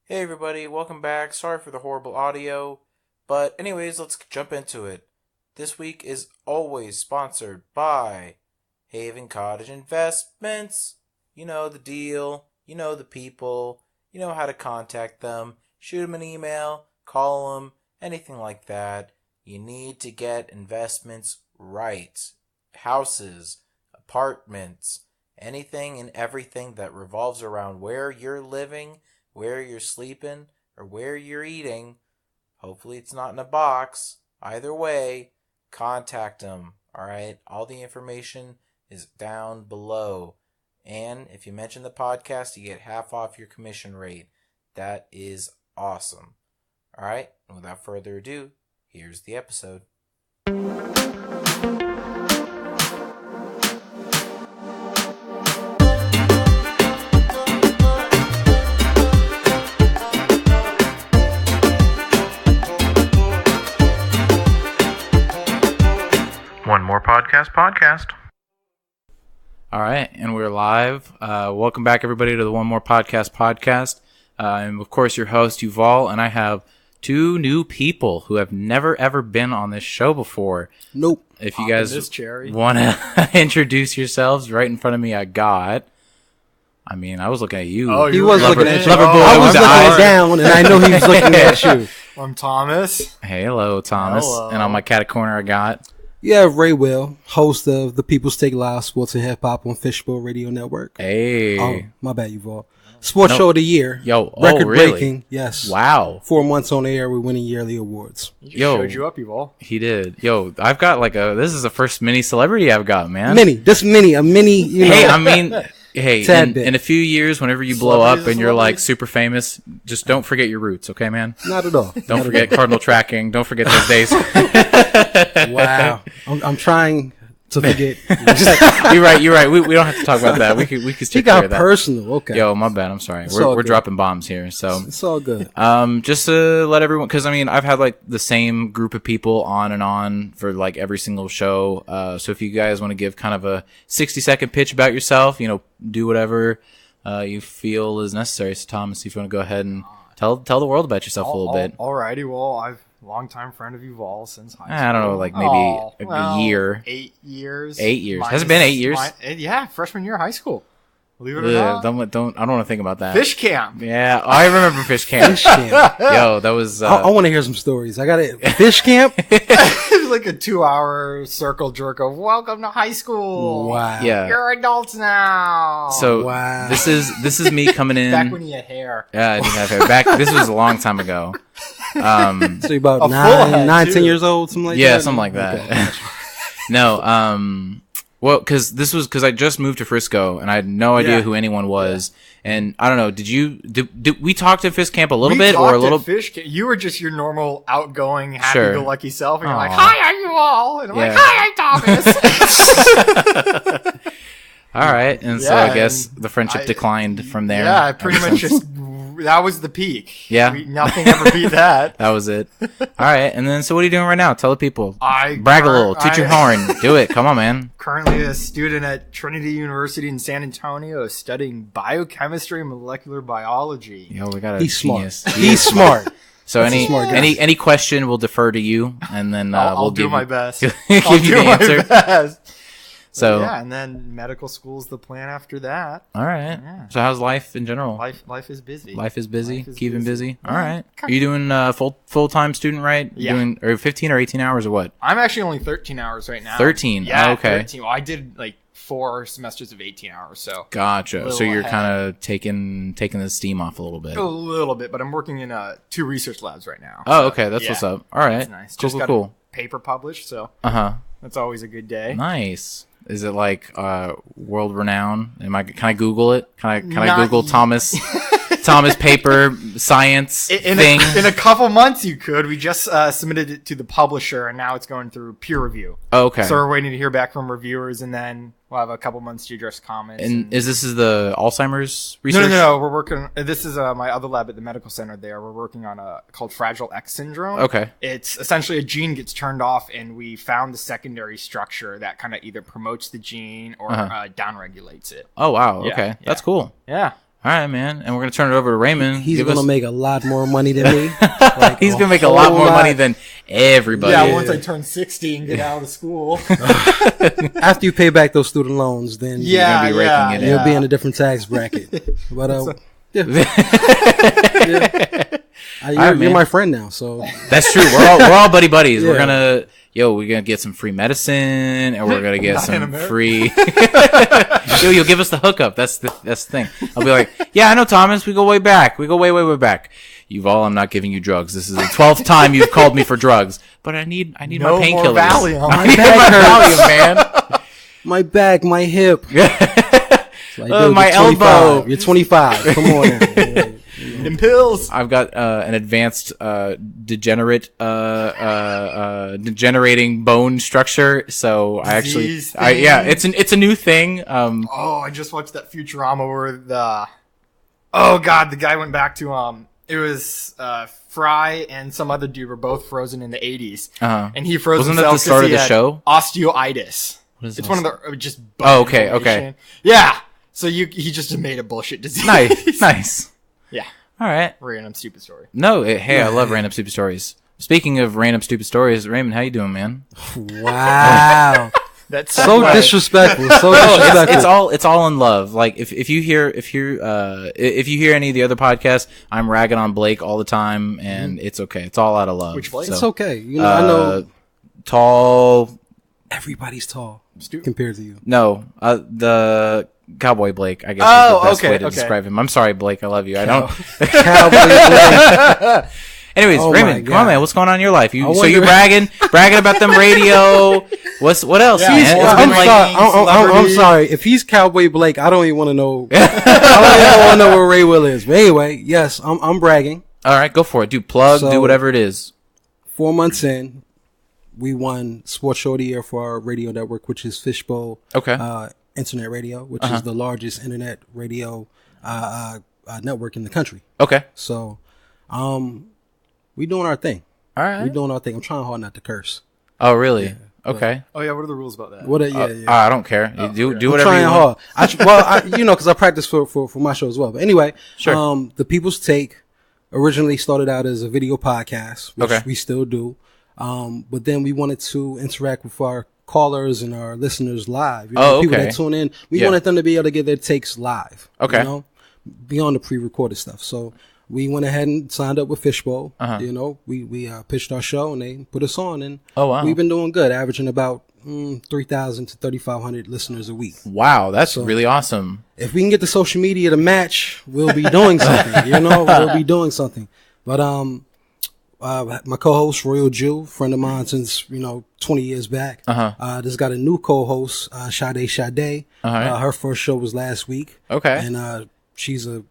Hey everybody, welcome back. Sorry for the horrible audio. But anyways, let's jump into it. This week is always sponsored by Haven Cottage Investments. You know the deal, you know the people, you know how to contact them. Shoot them an email, call them, anything like that. You need to get investments right. Houses, apartments, anything and everything that revolves around where you're living, where you're sleeping, or where you're eating. Hopefully it's not in a box. Either way, contact them. Alright? All the information is down below. And if you mention the podcast, you get half off your commission rate. That is awesome. Alright? And without further ado, here's the episode. One More Podcast. All right, and we're live. Welcome back, everybody, to the One More Podcast. I'm, of course, your host, Yuval, and I have two new people who have never, ever been on this show before. Nope. If you guys want to introduce yourselves, right in front of me, I was looking at you. Oh, he was looking at you. I was looking down, and I know he was looking at you. I'm Thomas. Hey, hello, Thomas. Hello. And on my cat corner, I got... Yeah, Ray Will, host of the People's Take Live Sports and Hip Hop on Fishbowl Radio Network. Hey. Oh, my bad, Yuval. Sports Show of the Year. Yo, Record really? breaking, yes. Wow. 4 months on the air, we're winning yearly awards. He just showed you up, Yuval. He did. Yo, I've got this is the first mini celebrity I've got, man. A mini, you know. Hey, I mean... Hey, Tad bit. in a few years, whenever you blow up and you're like super famous, just don't forget your roots, okay, man? Not at all. Don't forget Cardinal tracking. Don't forget those days. Wow. I'm trying to forget. You're right. We don't have to talk about that. We could He stick clear got of that. personal. Okay. Yo, my bad. I'm sorry. We're dropping bombs here. So It's all good. just to let everyone, because I mean, I've had like the same group of people on and on for like every single show. So if you guys want to give kind of a 60-second pitch about yourself, do whatever you feel is necessary. So Thomas, if you want to go ahead and tell the world about yourself a little bit. Alrighty, well, I've longtime friend of Yuval since high school. I don't know, like maybe a year. 8 years. 8 years. Has it been 8 years? Yeah, freshman year of high school. Believe it or not. I don't want to think about that. Fish camp. Yeah, I remember fish camp. Fish camp. Yo, that was... I want to hear some stories. I got it. Fish camp? It was like a 2-hour circle jerk of welcome to high school. Wow. Yeah. You're adults now. So Wow. this is me coming in. Back when you had hair. Yeah, I didn't have hair. This was a long time ago. So you're about A full head, 9, too. 10 years old, something like that? Yeah, something like that. Okay. No, well, because I just moved to Frisco and I had no idea who anyone was, and I don't know. Did we talk to Fish Camp a little bit or a little? Fish camp. You were just your normal, outgoing, Sure. happy-go-lucky self, and you're like, Aw. "Hi, I'm Yuval," and I'm like, Yeah. "Hi, I'm Thomas." All right, and so Yeah, I guess and the friendship declined from there. Yeah, I pretty ever much since. just that was the peak. Yeah. Nothing ever beat that. That was it. All right, and then so what are you doing right now? Tell the people. I Brag a little. Toot your horn. Do it. Come on, man. Currently a student at Trinity University in San Antonio, studying biochemistry and molecular biology. Yo, we got a He's smart. genius. He's smart. So That's a smart guy. any question, we'll defer to you, and then I'll we'll do give my you, best. give I'll you do the my answer. best. So Yeah, and then medical school's the plan after that. all right. Yeah. So how's life in general? Life is busy. Life is busy. Life is Keeping busy. busy. All right. Are you doing full time student, right? Yeah. Doing or 15 or 18 hours or what? I'm actually only 13 hours right now. 13. Yeah, Oh, okay. 13. Well, I did like 4 semesters of 18 hours, so Gotcha. So Little you're ahead. kind of taking the steam off a little bit. a little bit. But I'm working in 2 research labs right now. Oh, so, okay. That's yeah, what's up. All right. That's nice. Cool, Just cool, got cool. a paper published, so Uh huh. that's always a good day. Nice. Is it like world renowned? Can I Google it? Can I Not Google y- Thomas paper science In thing? a couple months, you could. We just submitted it to the publisher, and now it's going through peer review. Oh, okay. So we're waiting to hear back from reviewers, and then we'll have a couple months to address comments. and is the Alzheimer's research? No. We're working. This is my other lab at the medical center. There, we're working on a called Fragile X syndrome. Okay. It's essentially a gene gets turned off, and we found the secondary structure that kind of either promotes the gene or downregulates it. Oh wow. Yeah, Okay, yeah. that's cool. Yeah. All right, man. And we're going to turn it over to Raymond. He's going to make a lot more money than me. He's going to make a lot more money than everybody. Yeah, once I turn 60 and get out of school. After you pay back those student loans, then you're going to be raking it in. You'll be in a different tax bracket. But you're my friend now, so that's true. We're all buddy buddies. Yeah. We're gonna get some free medicine, and we're gonna get some free. You'll give us the hookup. That's the thing. I'll be like, yeah, I know Thomas. We go way back. We go way back. Yuval, I'm not giving you drugs. This is the 12th time you've called me for drugs, but I need my painkillers. My Valium, man. My back, my hip. Like, my elbow. You're 25. Come on now. Them pills. I've got an advanced degenerating bone structure. So I actually, it's a new thing. I just watched that Futurama where the guy went back to it was Fry and some other dude were both frozen in the 80s, and he froze Wasn't himself that the start of the show? Osteoitis. It's one of the just. Okay. Yeah. So he just made a bullshit disease. Nice. Yeah. All right. Random stupid story. No, I love random stupid stories. Speaking of random stupid stories, Raymond, how you doing, man? Wow. That's so disrespectful. So disrespectful. It's all in love. Like if you hear any of the other podcasts, I'm ragging on Blake all the time, and it's okay. It's all out of love. Which Blake? It's okay. I know. Tall. Everybody's tall compared to you. No, the Cowboy Blake, I guess, is the best way to describe him. I'm sorry, Blake. I love you. I don't. Cowboy Blake. Anyways, Raymond, come on, man. What's going on in your life? You're bragging about them radio. What else, man? I'm sorry. If he's Cowboy Blake, I don't even want to know. I don't even want to know where Ray Will is. But anyway, yes, I'm bragging. All right, go for it. Do whatever it is. 4 months in, we won Sports Show of the Year for our radio network, which is Fishbowl. Okay. Internet radio, which is the largest internet radio network in the country. Okay. So, we doing our thing. All right. We doing our thing. I'm trying hard not to curse. Oh, really? Yeah, okay. What are the rules about that? I don't care. Do whatever trying you want. hard. Because I practice for my show as well. But anyway, sure. The People's Take originally started out as a video podcast, which we still do. But then we wanted to interact with our callers and our listeners live. People that tune in, we wanted them to be able to get their takes live. Okay. Beyond the pre-recorded stuff. So we went ahead and signed up with Fishbowl. We pitched our show and they put us on, and we've been doing good, averaging about 3,000 to 3,500 listeners a week. Wow, that's really awesome. If we can get the social media to match, we'll be doing something. We'll be doing something. But my co-host, Royal Jew, friend of mine since 20 years back. Just got a new co-host, Sade. Her first show was last week. Okay. And she's a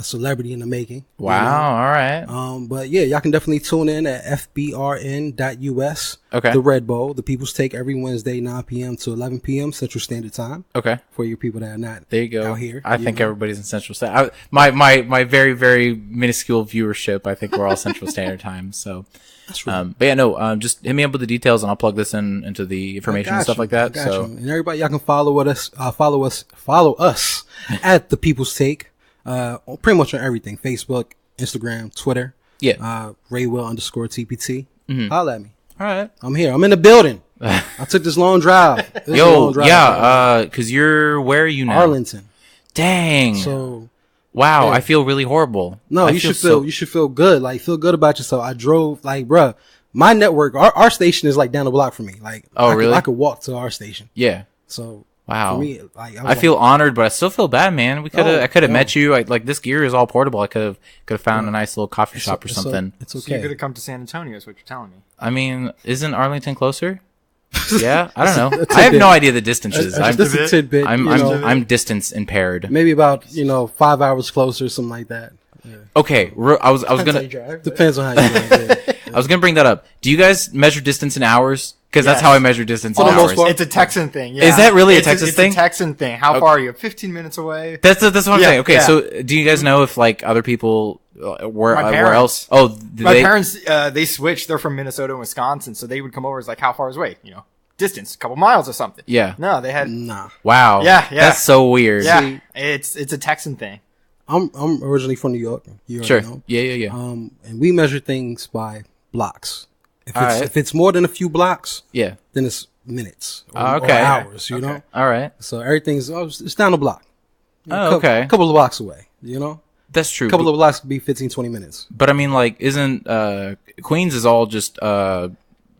celebrity in the making. Wow. All right. But yeah, y'all can definitely tune in at fbrn.us. Okay. The Red Bowl. The People's Take every Wednesday, 9 p.m. to 11 p.m. Central Standard Time. Okay. For you people that are not there you go. out here. I think everybody's in Central Standard. My very, very minuscule viewership, I think we're all Central Standard Time. So, that's right. But yeah, just hit me up with the details and I'll plug this into the information and stuff like that. So, and everybody, y'all can follow us at The People's Take, pretty much on everything: Facebook, Instagram, Twitter. Yeah. Raywell_TPT. Holla at me. All right. I'm here. I'm in the building. I took this long drive. Cause where are you now? Arlington. Dang. So. Wow, Yeah. I feel really horrible. No, you should feel good. Like, feel good about yourself. I drove, bruh, my network, our station is down the block from me. Really? I could walk to our station. Yeah. So. Wow. For me, I feel honored, but I still feel bad, man. I could have met you. This gear is all portable. I could have found a nice little coffee shop or something. It's okay. So you could have come to San Antonio is what you're telling me. I mean, isn't Arlington closer? Yeah, I don't know. I have no idea the distances. Just a tidbit. I'm distance impaired. Maybe about 5 hours closer, something like that. Yeah. Okay, I was gonna. Depends on how you drive. I was gonna bring that up. Do you guys measure distance in hours? Because that's how I measure distance in hours. It's a Texan thing. Yeah. Is that really a Texas thing? It's a Texan thing. How far are you? 15 minutes away. That's what I'm saying. Okay, so do you guys know if other people where else? Oh, my parents they switched. They're from Minnesota and Wisconsin, so they would come over as how far away? Distance, a couple miles or something. Yeah. No, they had nah. Wow. Yeah. That's so weird. Yeah, it's a Texan thing. I'm originally from New York. You already Sure. know. Yeah. And we measure things by blocks. Alright. If it's more than a few blocks, Yeah. then it's minutes or Okay. hours. You know. All right. So everything's it's down the block. Oh, okay. A couple of blocks away. You know. That's true. A couple of blocks could be 15, 20 minutes. But I mean, like, isn't Queens is all just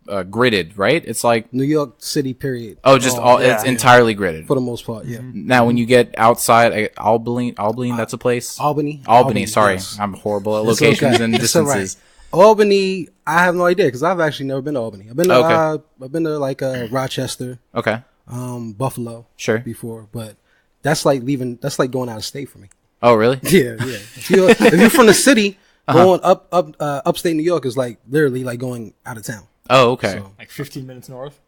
gridded, right? It's like New York City, period. it's entirely gridded. For the most part, yeah. Now, when you get outside, Albany, that's a place. Albany. Sorry, Yes. I'm horrible at It's locations okay. and It's all distances. right. Albany, I have no idea because I've actually never been to Albany. I've been to Okay. I've been to like Rochester, Okay, Buffalo, Sure. before, but that's like going out of state for me. Oh, really? Yeah. If you're from the city, going upstate New York is like literally like going out of town. Oh, okay. So, Like 15 minutes north.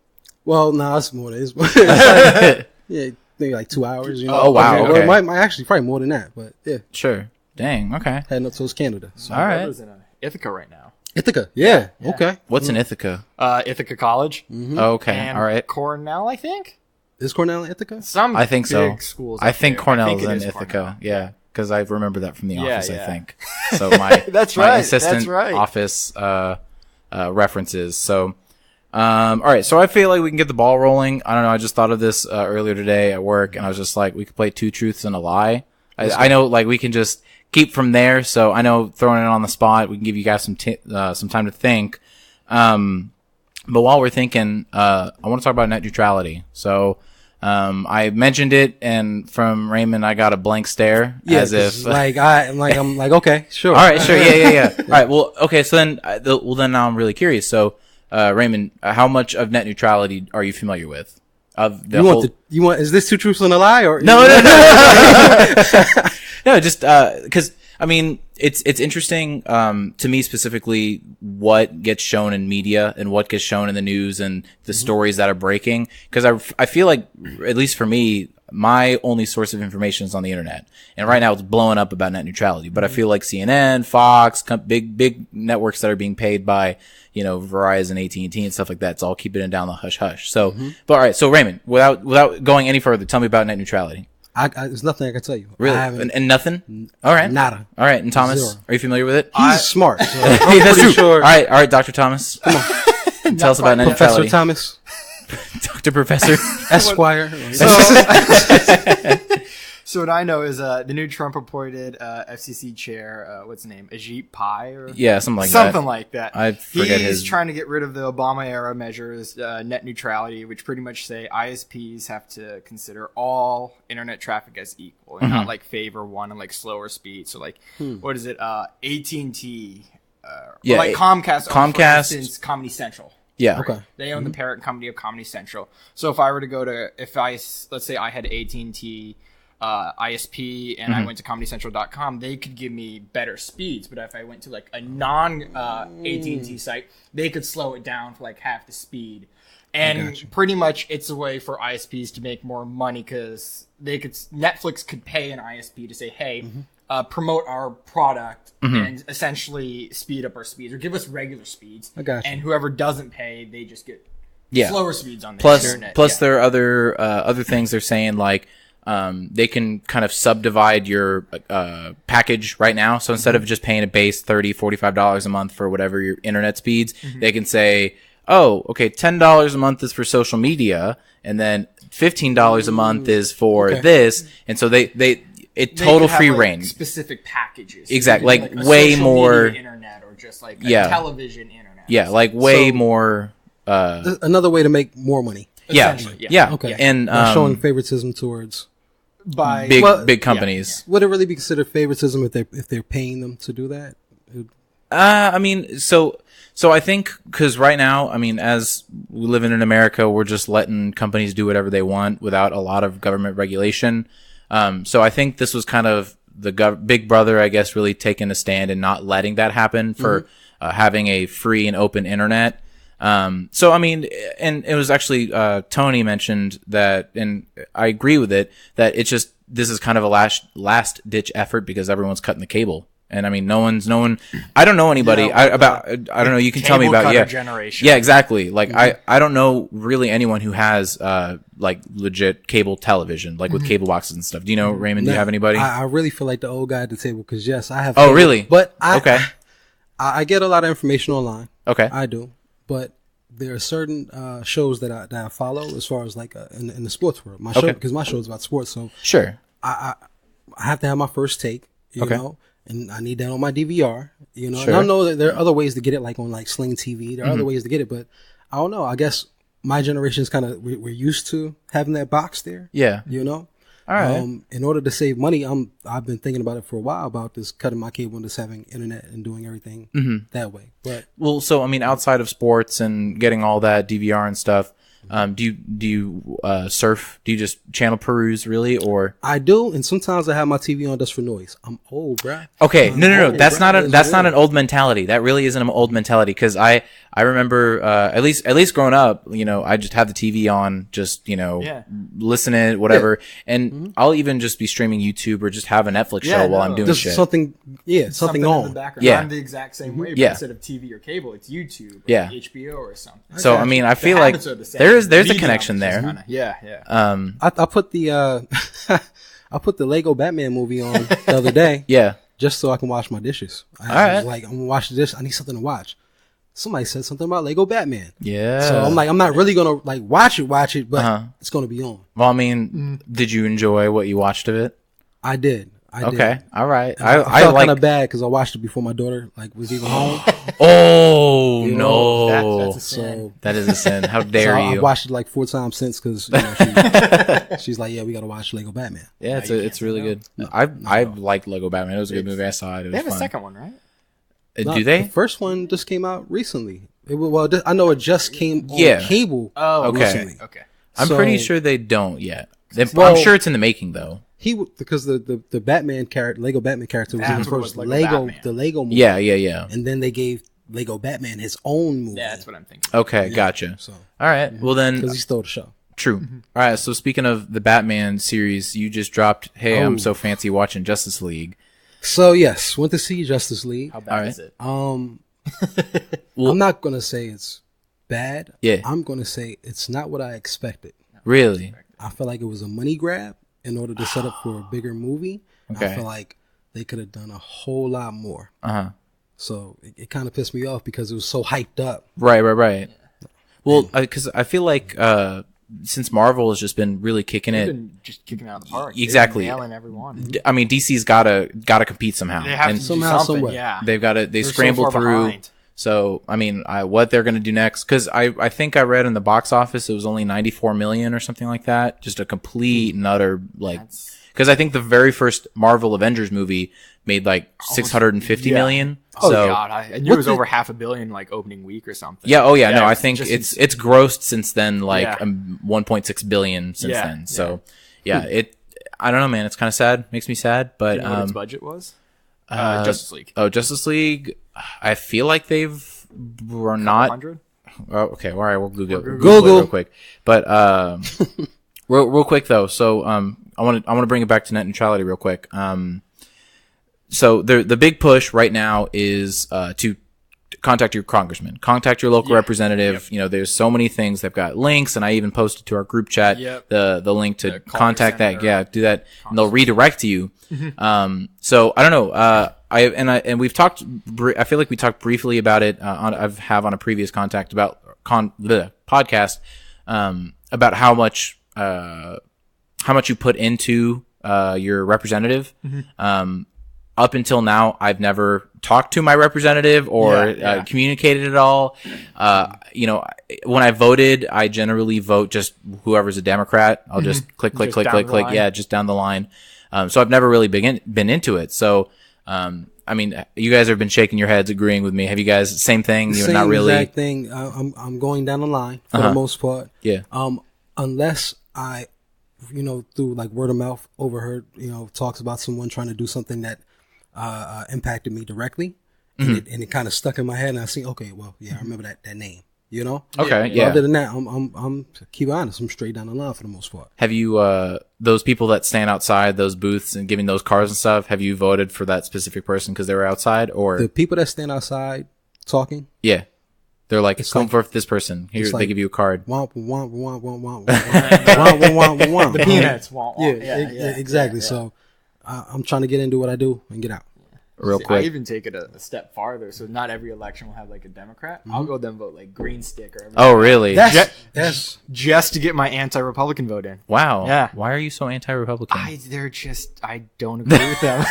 well, no, that's more than it is. It's like, yeah, maybe like 2 hours. You know? Oh, wow, Or okay. it might actually probably more than that, but yeah, Sure. Dang. Okay. heading up towards Canada. So. All right. Brother's in Ithaca right now. Ithaca, yeah. Okay. What's in Ithaca? Ithaca College. Oh, okay. And All right. Cornell, I think. Is Cornell in Ithaca? Some I think so. big schools. I up think there. Cornell's think it in is Ithaca. Cornell. Yeah, because I remember that from the Yeah, office. I yeah. think. So my That's my right, assistant that's right. office references. So. All right, so I feel like we can get the ball rolling. I don't know. I just thought of this earlier today at work, and I was just like, we could play 2 truths and a lie. I know, like, we can just keep from there. So I know throwing it on the spot, we can give you guys some time to think. But while we're thinking, I want to talk about net neutrality. So I mentioned it, and from Raymond, I got a blank stare, Yeah, as if I'm like okay, sure. all right, sure, yeah. All right, well, okay, so then, then now I'm really curious. So, Raymond, how much of net neutrality are you familiar with? Of the You want? Is this 2 truths and a lie or No. No, just because I mean it's interesting to me specifically what gets shown in media and what gets shown in the news and the stories that are breaking, because I feel like, at least for me, my only source of information is on the internet, and right now it's blowing up about net neutrality. But I feel like CNN, Fox, big networks that are being paid by, you know, Verizon, AT&T, and stuff like that, it's all keeping it down the hush hush. So, but all right, so Raymond, without going any further, tell me about net neutrality. There's nothing I can tell you. Really? I haven't- And nothing? All right. Nada. All right. And Thomas, Zero. are you familiar with it? He's smart. So I'm Hey, that's pretty true. sure. All right, Dr. Thomas. Come on. Tell us about net Professor neutrality. Thomas, Dr. Professor. Esquire. So what I know is the new Trump-appointed FCC chair, what's his name, Ajit Pai, or Yeah, something like something that. like that. I forget He's his- trying to get rid of the Obama era measures, net neutrality, which pretty much say ISPs have to consider all internet traffic as equal and Mm-hmm. not like favor one and like slower speed. So like, what is it? AT&T, Yeah, or like Comcast. Comcast- For instance, Comedy Central. Yeah. Okay. They own the parent company of Comedy Central. So if I were to go to, let's say I had AT&T ISP and I went to comedycentral.com, they could give me better speeds. But if I went to like a non AT&T site, they could slow it down for like half the speed. And pretty much it's a way for ISPs to make more money, because Netflix could pay an ISP to say, hey, promote our product and essentially speed up our speeds, or give us regular speeds. I got you. And whoever doesn't pay, they just get Yeah. slower speeds on the Plus, internet. there are other things they're saying, like, they can kind of subdivide your package right now. So instead of just paying a base $30, $45 a month for whatever your internet speeds, they can say, oh, okay, $10 a month is for social media, and then $15 a month is for this. And so they total could have, free like, reign. specific packages. Exactly, You could do, like, way a social more- media internet, or just like a Yeah. television internet. Yeah, like way So- more. Another way to make more money. Yeah, Essentially, yeah. Okay. And By showing favoritism towards. by big companies. Would it really be considered favoritism if they're paying them to do that? I mean, so I think, because right now, I mean, as we live in America, we're just letting companies do whatever they want without a lot of government regulation. So I think this was kind of the Big Brother, I guess, really taking a stand and not letting that happen for having a free and open internet. So I mean, and it was actually Tony mentioned that, and I agree with it, that it's just, this is kind of a last ditch effort because everyone's cutting the cable. And I mean, no one. I don't know anybody I don't know. You can tell me about generation. Yeah, exactly. Like I don't know really anyone who has like legit cable television, like with cable boxes and stuff. Do you know, Raymond? Do you have anybody? I really feel like the old guy at the table because yes, I have. Oh, cable, really? But I get a lot of information online. Okay, I do, but there are certain shows that I follow as far as like in the sports world. My show because my show is about sports, so sure. I have to have my first take. You know. And I need that on my DVR, you know. Sure. And I know that there are other ways to get it, like on like Sling TV. There are other ways to get it, but I don't know. I guess my generation is kind of we're used to having that box there. Yeah, you know. All right. In order to save money, I've been thinking about it for a while about this cutting my cable and just having internet and doing everything that way. But well, so I mean, outside of sports and getting all that DVR and stuff. Do you surf? Do you just channel peruse really, or? I do, and sometimes I have my TV on just for noise. I'm old, bruh. Okay, no. That's not an old mentality. That really isn't an old mentality because I remember at least growing up, you know, I just have the TV on, just listening whatever, and I'll even just be streaming YouTube or just have a Netflix show while I'm doing just shit. something on. In the background. Yeah. I'm the exact same way. But instead of TV or cable, it's YouTube. Or HBO or something. So I mean, I feel like there's a connection there. Yeah. I put the I put the Lego Batman movie on the other day. Yeah. Just so I can wash my dishes. I was like, I'm gonna wash the dish. I need something to watch. Somebody said something about Lego Batman. Yeah. So I'm like, I'm not really gonna like watch it, but it's gonna be on. Well, I mean, did you enjoy what you watched of it? I did. Okay. All right. I felt kind of bad because I watched it before my daughter was even home. Oh no, that's a sin. That is a sin. How dare you? I watched it like 4 times since because she's like, yeah, we gotta watch Lego Batman. Yeah, it's really good. I like Lego Batman. It was a good movie. I saw it. It was They have fun. a second one, right? Do they? The first one just came out recently. I know it just came on cable. Oh, okay. Recently. Okay. I'm So- pretty sure they don't yet. Well- I'm sure it's in the making though. Because the Batman character, Lego Batman character, was in the That's what it first was, Lego Batman. the Lego movie. Yeah. And then they gave Lego Batman his own movie. Yeah, that's what I'm thinking. Okay, gotcha. So All right. Well then, because he stole the show. true. All right. So speaking of the Batman series, you just dropped. Hey, I'm so fancy watching Justice League. So yes, went to see Justice League. How bad is it? I'm not gonna say it's bad. Yeah. I'm gonna say it's not what I expected. Really? I feel like it was a money grab in order to set up for a bigger movie. Okay. I feel like they could have done a whole lot more. So it kind of pissed me off because it was so hyped up. Right. Well, because I feel like since Marvel has just been really kicking They've it. been just kicking out of the park. Exactly. They're nailing everyone. I mean, DC's gotta compete somehow. They have and to do somehow, something. somewhere. Yeah. They They're scrambled so far through. behind. So I mean, what they're gonna do next? Because I think I read in the box office it was only 94 million or something like that. Just a complete and utter like. Because I think the very first Marvel Avengers movie made like 650 million. Oh so, God, I knew it was over $500 million like opening week or something. Yeah. Oh yeah. No, I it's think just it's grossed since then like Yeah. 1.6 billion since Yeah, then. So yeah, I don't know, man. It's kind of sad. Makes me sad. But You know what its budget was? Justice League. Oh, Justice League. I feel like we're not. 100? Oh, okay. All right. We'll Google it Google. real quick. But real quick though. So I want to bring it back to net neutrality real quick. So the big push right now is to contact your congressman, contact your local representative. Yep. You know, there's so many things. They've got links, and I even posted to our group chat the link to contact that. Yeah, do that, and they'll redirect you. So I don't know. And we've talked. I feel like we talked briefly about it. On a previous contact about the podcast about how much you put into your representative. Up until now, I've never talked to my representative or communicated at all. You know, when I voted, I generally vote just whoever's a Democrat. I'll just click. Yeah, just down the line. So I've never really been into it. So, I mean, you guys have been shaking your heads, agreeing with me. Have you guys same thing? You're not really exact thing. I'm going down the line for the most part. Yeah. Unless I, through like word of mouth, overheard, talks about someone trying to do something that impacted me directly, and it kind of stuck in my head. And I see, okay, well, yeah, I remember that name. You know. Okay. But Yeah. other than that, I'm keep honest. I'm straight down the line for the most part. Have you those people that stand outside those booths and giving those cars and stuff? Have you voted for that specific person because they were outside, or The people that stand outside talking. yeah, they're like, It's come like- for this person. Here, it's they like- give you a card. Womp womp womp womp womp womp womp. The peanuts. Yeah, exactly. So I'm trying to get into what I do and get out. Real I quick. even take it a step farther. So not every election will have like a Democrat. I'll go then vote like green stick or everything. Oh, really? That's Just to get my anti-Republican vote in. Wow. Yeah. Why are you so anti-Republican? I don't agree with them.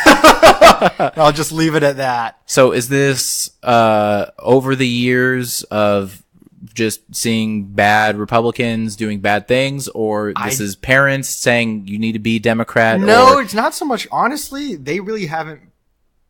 I'll just leave it at that. So is this over the years of just seeing bad Republicans doing bad things, or this is parents saying you need to be Democrat? No, or- it's not so much. Honestly, they really haven't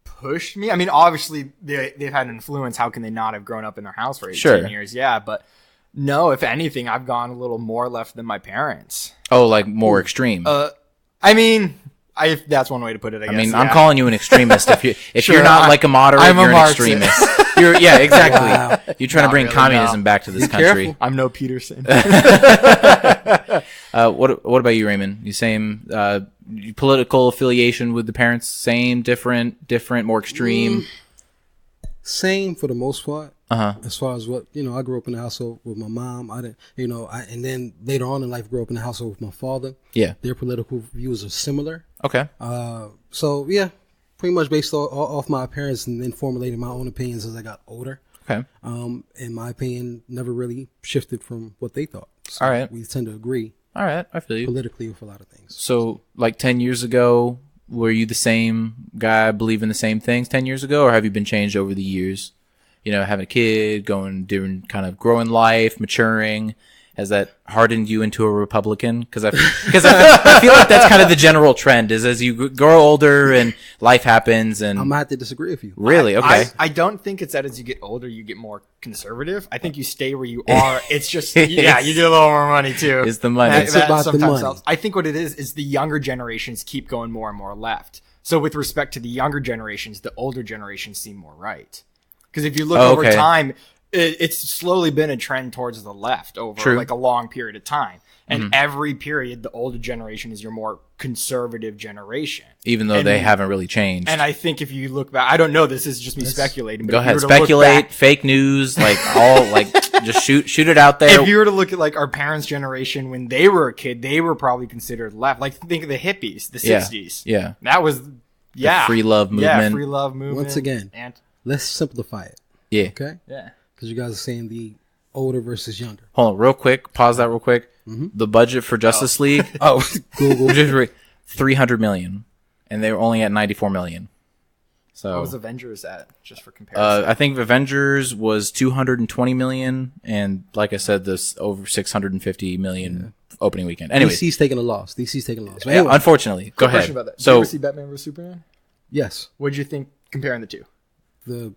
pushed me. I mean, obviously they've had an influence. How can they not have grown up in their house for 18 years? Yeah, but no, if anything, I've gone a little more left than my parents. Oh, like more extreme. I mean, if that's one way to put it. I guess. I'm calling you an extremist. If Sure, you're not like a moderate, I'm a you're an Marxist. extremist. Yeah, exactly. Wow. You're trying to Not bring really, communism no. back to this country. careful. I'm no Peterson. What about you, Raymond? You same political affiliation with the parents? Same, different, more extreme. same for the most part. Uh-huh. As far as what, I grew up in a household with my mom. I didn't, and then later on in life, grew up in a household with my father. Yeah. Their political views are similar. Okay. So yeah, pretty much based off my parents, and then formulating my own opinions as I got older. Okay. And my opinion never really shifted from what they thought. So All right. we tend to agree All right. I feel you. politically with a lot of things. So, like 10 years ago, were you the same guy believing the same things 10 years ago, or have you been changed over the years? Having a kid, doing kind of growing life, maturing. Has that hardened you into a Republican? Because I feel like that's kind of the general trend is as you grow older and life happens and I'm gonna have to disagree with you. really, okay. I don't think it's that as you get older, you get more conservative. I think you stay where you are. It's just, you get a little more money too. It's the money. It's about the sometimes money. helps. I think what it is the younger generations keep going more and more left. So with respect to the younger generations, the older generations seem more right. Because if you look over okay. time, it's slowly been a trend towards the left over True. like a long period of time. And every period, the older generation is your more conservative generation. Even though they haven't really changed. And I think if you look back, I don't know, this is just me speculating. But Go if you ahead, were to look speculate, back- fake news, just shoot it out there. if you were to look at like our parents' generation when they were a kid, they were probably considered left. Like think of the hippies, the Yeah. 60s. Yeah. That was, free love Yeah, movement. free love movement. Once again. And, Let's simplify it, Yeah. okay? yeah. Because you guys are saying the older versus younger. Hold on, real quick. Pause that real quick. The budget for Justice League, Google. just 300 million, and they were only at 94 million. So What was Avengers at, just for comparison? I think Avengers was 220 million, and like I said, this over 650 million opening weekend. Anyway, DC's taking a loss. But yeah, anyway, unfortunately, go ahead. Question about that. Did you So ever see Batman vs Superman? yes, What'd you think comparing the two? the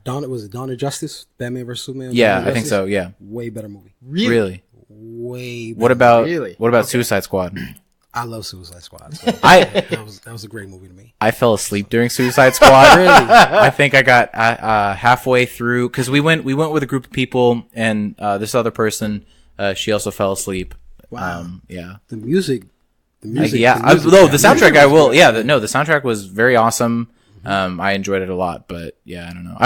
Dawn of Justice, Batman vs Superman. yeah, Dawn of I think Justice, so. Yeah, Way better movie. really. Way. Better. What about Really? Suicide Squad? I love Suicide Squad. So that was a great movie to me. I fell asleep during Suicide Squad. Really? I think I got halfway through because we went with a group of people, and this other person, she also fell asleep. Wow. Yeah. The music. The soundtrack I will. Yeah. The soundtrack was very awesome. I enjoyed it a lot, but yeah, I don't know.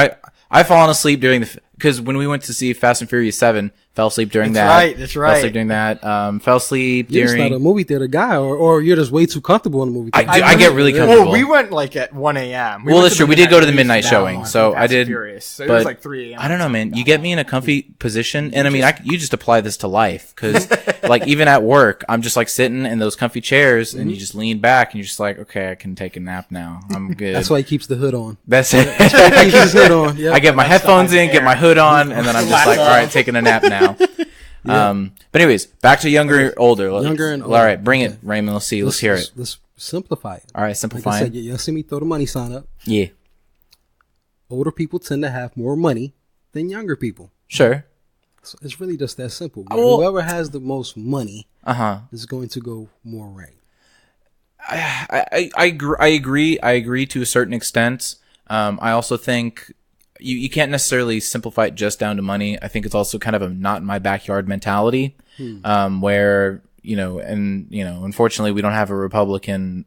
I've fallen asleep during because when we went to see Fast and Furious 7, fell asleep during that. That's Fell right. asleep during that. Fell asleep You're just during. not a movie theater guy, or you're just way too comfortable in the movie theater. I get really comfortable. Well, we went like at 1 a.m. Well, that's true. We did go to the midnight showing, so I did. So it but was like 3 a.m. I don't know, man. You get me in a comfy position, and I mean, you just apply this to life because, like, even at work, I'm just like sitting in those comfy chairs, and you just lean back, and you're just like, okay, I can take a nap now. I'm good. That's why he keeps the hood on. That's it. He keeps his hood on. Yeah. I get my headphones in, get my hood on, and then I'm just like, all right, taking a nap now. But anyways, back to younger, older. Younger and older. All right, bring it, Raymond. Let's see. Let's hear it. Let's simplify it. All right, Like I simplifying. said, you see me throw the money sign up. Yeah, Older people tend to have more money than younger people. sure. So it's really just that simple. Well- Whoever has the most money Uh-huh. is going to go more right. I agree to a certain extent. I also think you can't necessarily simplify it just down to money. I think it's also kind of a not in my backyard mentality, where, unfortunately we don't have a Republican,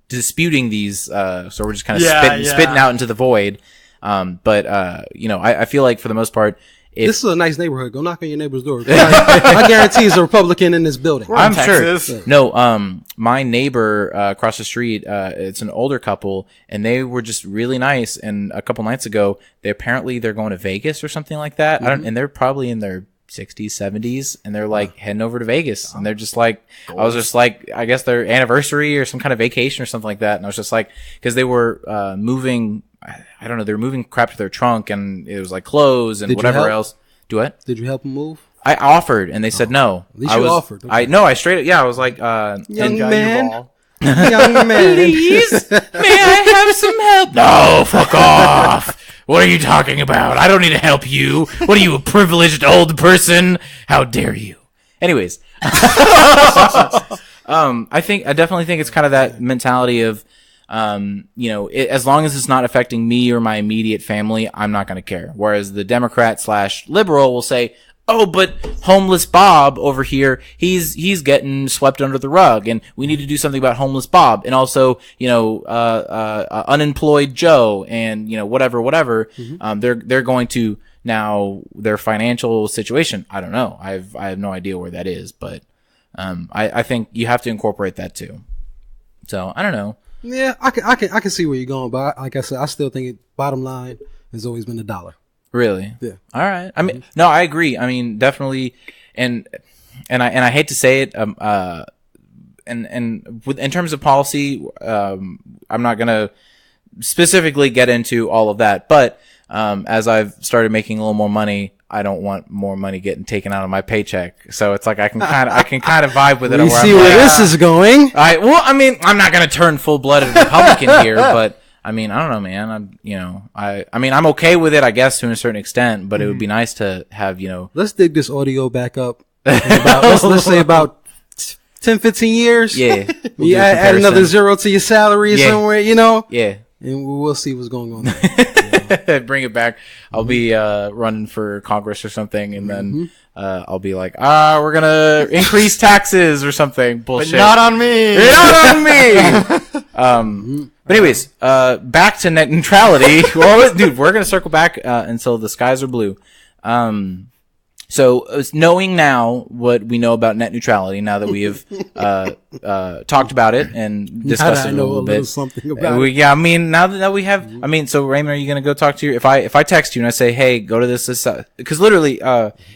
disputing these, so we're just kind of spitting out into the void. But I feel like for the most part, this is a nice neighborhood. Go knock on your neighbor's door. I guarantee there's a Republican in this building. I'm sure. No, my neighbor across the street, it's an older couple, and they were just really nice. And a couple nights ago, they're going to Vegas or something like that. And they're probably in their 60s, 70s, and they're like heading over to Vegas. And they're just like, I was just like, I guess their anniversary or some kind of vacation or something like that. And I was just like, because they were moving. I don't know. They were moving crap to their trunk, and it was like clothes and whatever else. Do what? Did you help them move? I offered, and they said no. At least you offered. Okay. I straight up. Yeah, I was like, young man, please, may I have some help? No, fuck off. What are you talking about? I don't need to help you. What are you, a privileged old person? How dare you? Anyways, I definitely think it's kind of that mentality of, as long as it's not affecting me or my immediate family, I'm not going to care. Whereas the Democrat/liberal will say, oh, but homeless Bob over here, he's getting swept under the rug, and we need to do something about homeless Bob. And also, unemployed Joe, and, whatever. Mm-hmm. They're going to now their financial situation. I don't know. I have no idea where that is, but, I think you have to incorporate that too. So I don't know. Yeah, I can see where you're going, but like I said, I still think bottom line has always been the dollar. Really? Yeah. All right. I mean, no, I agree. I mean, definitely, and I hate to say it, in terms of policy, I'm not gonna specifically get into all of that, but as I've started making a little more money, I don't want more money getting taken out of my paycheck. So it's like I can kind of vibe with it. We see where this is going. I'm not going to turn full-blooded Republican here, but I mean, I don't know, man. I'm okay with it, I guess, to a certain extent, but it would be nice to have, Let's dig this audio back up. Let's say about 10, 15 years. Yeah. You add another zero to your salary somewhere, Yeah. And we'll see what's going on there. Bring it back. I'll be running for Congress or something, and then I'll be like, we're gonna increase taxes or something. Bullshit. But not on me. Not on me. But anyways, back to net neutrality. Well, dude, we're gonna circle back until the skies are blue. So knowing now what we know about net neutrality, now that we have talked about it and discussed it a little bit, something about it. Yeah, I mean, now that we have, I mean, so Raymond, are you gonna go talk to your? If I text you and I say, hey, go to this, because literally,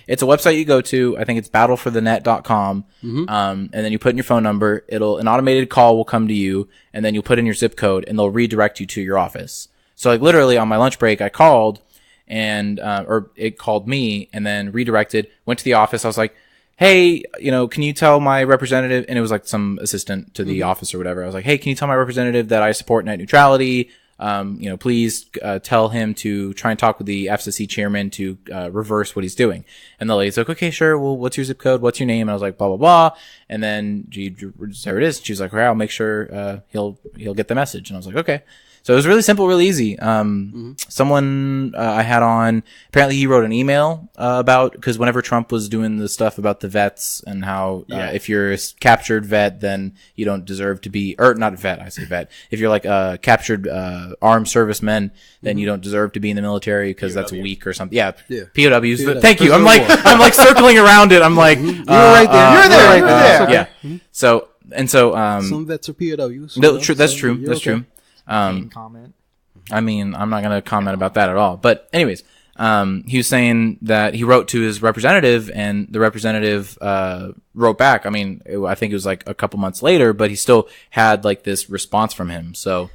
it's a website you go to. I think it's battleforthenet.com. And then you put in your phone number. An automated call will come to you, and then you'll put in your zip code, and they'll redirect you to your office. So like literally on my lunch break, I called. And, or it called me and then redirected, went to the office. I was like, hey, can you tell my representative? And it was like some assistant to the office or whatever. I was like, hey, can you tell my representative that I support net neutrality? Please, tell him to try and talk with the FCC chairman to, reverse what he's doing. And the lady's like, okay, sure. Well, what's your zip code? What's your name? And I was like, blah, blah, blah. And then there it is. She was like, all right, I'll make sure, he'll get the message. And I was like, okay. So it was really simple, really easy. Someone I had on, apparently he wrote an email because whenever Trump was doing the stuff about the vets and how if you're a captured vet, then you don't deserve to be, or not vet, I say vet. If you're like a captured armed servicemen, then you don't deserve to be in the military because that's weak or something. Yeah. POWs. Thank you. I'm like circling around it. I'm like, you were right there. You're there. You're there. Yeah. So some vets are POWs. That's true. That's true. Comment. I mean, I'm not going to comment about that at all. But anyways, he was saying that he wrote to his representative and the representative, wrote back. I mean, I think it was like a couple months later, but he still had like this response from him. So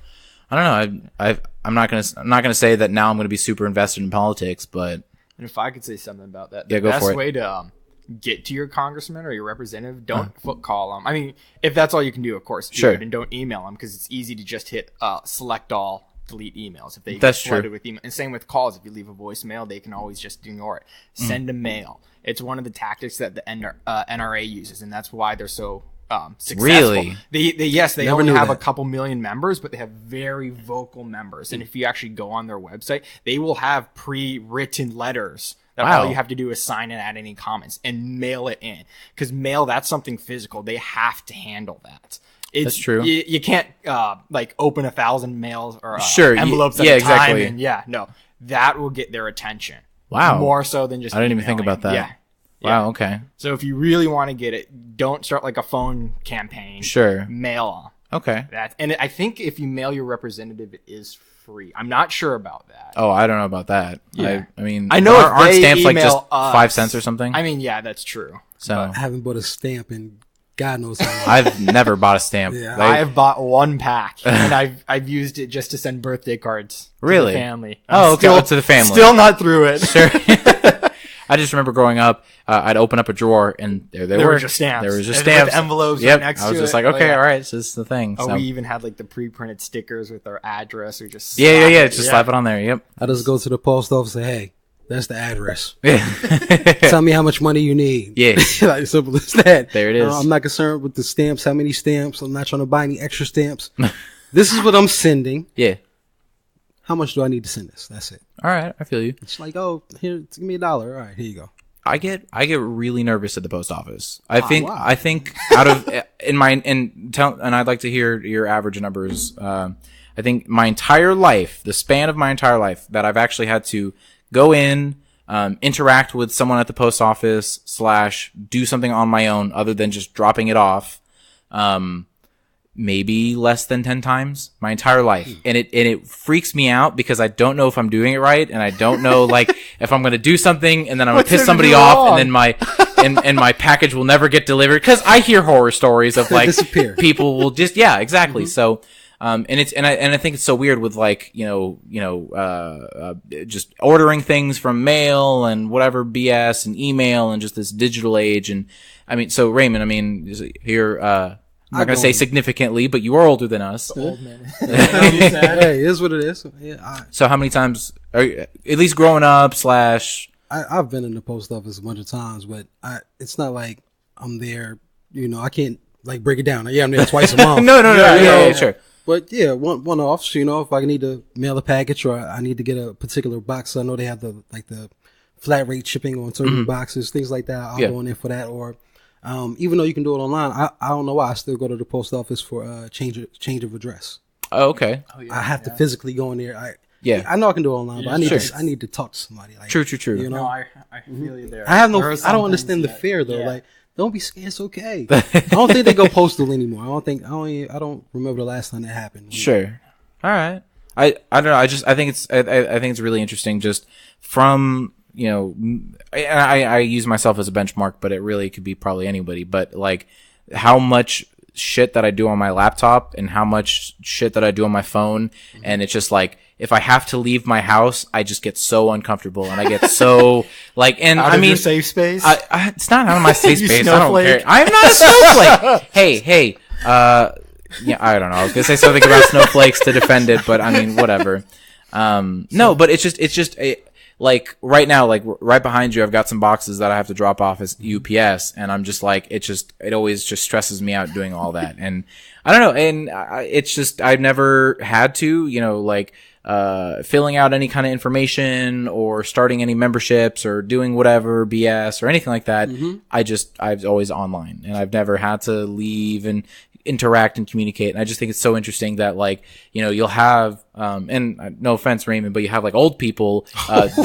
I don't know. I'm not going to say that now I'm going to be super invested in politics, but. And if I could say something about that, the best way to, get to your congressman or your representative, don't call them. I mean, if that's all you can do, of course, do it, and don't email them because it's easy to just hit select all, delete emails if they get flooded with email. And same with calls. If you leave a voicemail, they can always just ignore it. Send a mail. It's one of the tactics that the NRA uses, and that's why they're so successful. Really? They Never only knew have that. a couple million members, but they have very vocal members. And if you actually go on their website, they will have pre-written letters that Wow. all you have to do is sign and add any comments and mail it in. Because mail, that's something physical. They have to handle that. That's true. You can't like open 1,000 mails or Sure, envelopes at yeah, a time. exactly. And no, that will get their attention. Wow. More so than just I didn't even think emailing. about that. Yeah. Wow. Okay. So if you really want to get it, don't start like a phone campaign. Sure. Mail Okay. that. And I think if you mail your representative, it is free. I'm not sure about that. Oh, I don't know about that. Yeah. I mean, I know if aren't they stamps like just email us- 5 cents or something? I mean, yeah, that's true. So I haven't bought a stamp in God knows how long. I've never bought a stamp. Yeah. I have bought one pack, and I've used it just to send birthday cards to Really? the family. Oh, okay, to the family. Still not through it. Sure. I just remember growing up, I'd open up a drawer and there they There were. were just stamps. There was just And with stamps. envelopes Yep. right next I was to just it. like, Oh, okay, yeah. all right, so this is the thing. Oh, So. we even had like the pre-printed stickers with our address. We just Yeah. slap it. Just slap it on there. Yep. I just go to the post office and say, hey, that's the address. Yeah. Tell me how much money you need. Yeah. Like simple as that. There it is. I'm not concerned with the stamps, how many stamps. I'm not trying to buy any extra stamps. This is what I'm sending. Yeah. How much do I need to send this? That's it. All right. I feel you. It's like, oh, here, give me $1. All right, here you go. I get really nervous at the post office. I think out of and I'd like to hear your average numbers. I think my entire life, the span of my entire life, that I've actually had to go in, interact with someone at the post office / do something on my own other than just dropping it off. Maybe less than 10 times my entire life. And it freaks me out because I don't know if I'm doing it right. And I don't know, like, if I'm going to do something and then I'm going to piss somebody off and then my package will never get delivered. Cause I hear horror stories of like Disappear. people will just, yeah, exactly. So, and I think it's so weird with like, just ordering things from mail and whatever BS and email and just this digital age. And I mean, so Raymond, you're, I'm not going to say significantly, but you are older than us. Old man. Hey, it is what it is. Yeah, So how many times, at least growing up / I've been in the post office a bunch of times, but it's not like I'm there. I can't like break it down. Yeah, I'm there twice a month. No, yeah, sure. But yeah, one-offs. If I need to mail a package or I need to get a particular box, I know they have the flat rate shipping on certain boxes, things like that. I'll go in there for that. Or even though you can do it online, I don't know why I still go to the post office for change of address. Oh, okay. I have to physically go in there. Yeah. I know I can do it online, but Sure. I need to talk to somebody. Like, True. No, I feel you there. I There are some don't understand the things that- fear though. yeah. Like, don't be scared. It's okay. I don't think they go postal anymore. I don't remember the last time that happened. Sure. All right. I don't know. I think it's really interesting just from, I use myself as a benchmark, but it really could be probably anybody, but like how much shit that I do on my laptop and how much shit that I do on my phone. And it's just like, if I have to leave my house, I just get so uncomfortable and I get so like, and Out I of mean, your safe space. it's not out of my safe You space. I don't snowflake. care. I'm not a snowflake. Hey, yeah, I don't know. I was gonna say something about snowflakes to defend it, but I mean, whatever. No, but it's just like right now, like right behind you, I've got some boxes that I have to drop off as UPS, and I'm just like, it always just stresses me out doing all that, and I don't know, and it's just I've never had to, filling out any kind of information or starting any memberships or doing whatever BS or anything like that. I've always online, and I've never had to leave and interact and communicate. And I just think it's so interesting that you'll have, and no offense, Raymond, but you have like old people,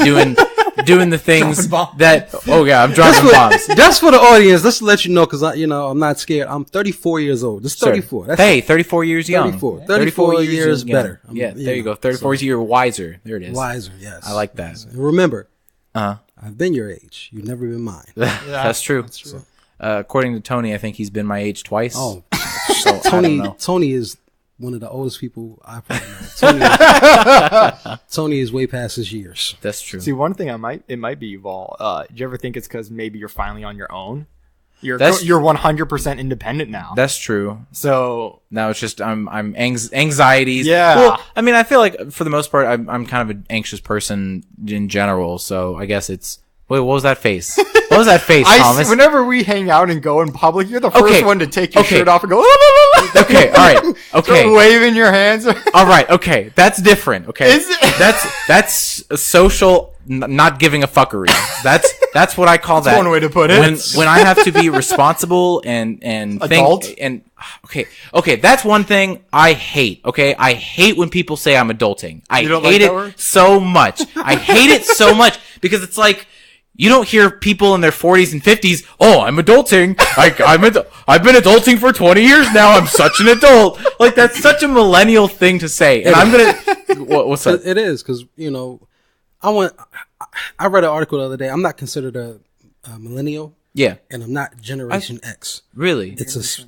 doing the things that, oh yeah, I'm dropping bombs. That's for the audience. Let's let you know, cause I'm not scared. I'm 34 years old. Just 34. That's Hey, 34 years young. 34 years young. better. Yeah, there you go. 34 years wiser. There it is. wiser. Yes. I like that. Remember, Uh-huh. I've been your age. You've never been mine. That's true. According to Tony, I think he's been my age twice. Oh, so I don't know. Tony is one of the oldest people I probably know. Tony is way past his years. That's true. See, one thing it might be Yuval. Do you ever think it's because maybe you're finally on your own? You're That's- 100% independent now. That's true. So Now it's just I'm anxieties. Yeah. Well, I mean, I feel like for the most part, I'm kind of an anxious person in general. So I guess it's Wait, what was that face? What was that face, Thomas? Whenever we hang out and go in public, you're the first one to take your shirt off and go. Okay, all right, okay. Start waving your hands. All right, okay, that's different. Okay, Is it? that's a social not giving a fuckery. That's what I call that. One way to put it. When I have to be responsible and Adult? think and okay, that's one thing I hate. Okay, I hate when people say I'm adulting. I hate it so much. I hate it so much because it's like. You don't hear people in their 40s and 50s, oh, I'm adulting. I've been adulting for 20 years now. I'm such an adult. Like, that's such a millennial thing to say. And I'm going to... What's that? It is, because, you know, I read an article the other day. I'm not considered a millennial. Yeah. And I'm not Generation X. Really? It's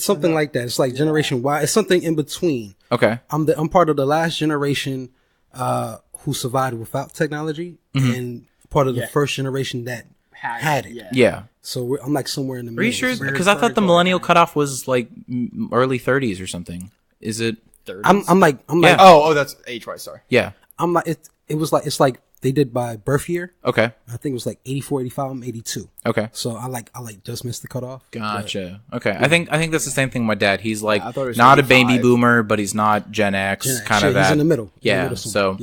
something like that. It's like Generation Y. It's something in between. Okay. I'm part of the last generation who survived without technology and part of the first generation that had it. Yeah. So I'm like somewhere in the middle. Are you sure? Because I thought the millennial cutoff was like early 30s or something. Is it 30s? I'm like oh, that's age-wise. Sorry. Yeah. I'm like it's like they did by birth year. Okay. I think it was like 84, 85. I'm 82. Okay. So I just missed the cutoff. Gotcha. Okay. I think that's the same thing with my dad. He's like a not a baby boomer, but he's not Gen X. Kind of that. He's in the middle. Yeah. So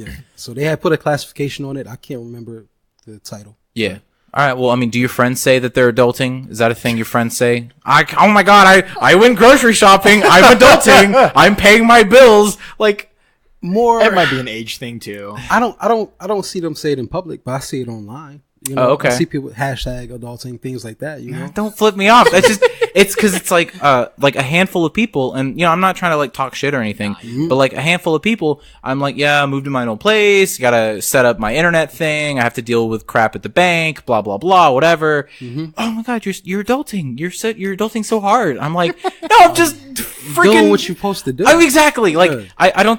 they had put a classification on it. I can't remember the title. Yeah. All right. Well, I mean, do your friends say that they're adulting? Is that a thing your friends say? Oh my God, I went grocery shopping. I'm adulting. I'm paying my bills. Like more. It might be an age thing too. I don't see them say it in public, but I see it online. You know, oh, okay. I see people with hashtag adulting, things like that. You know, don't flip me off. That's just it's because it's like a handful of people, and you know, I'm not trying to like talk shit or anything, but like a handful of people, I'm like, yeah, I moved to my own place, gotta set up my internet thing, I have to deal with crap at the bank, blah blah blah, whatever. Oh my God, you're adulting, you're adulting so hard. I'm like, no, I'm just freaking doing what you're supposed to do. Oh, exactly. Like I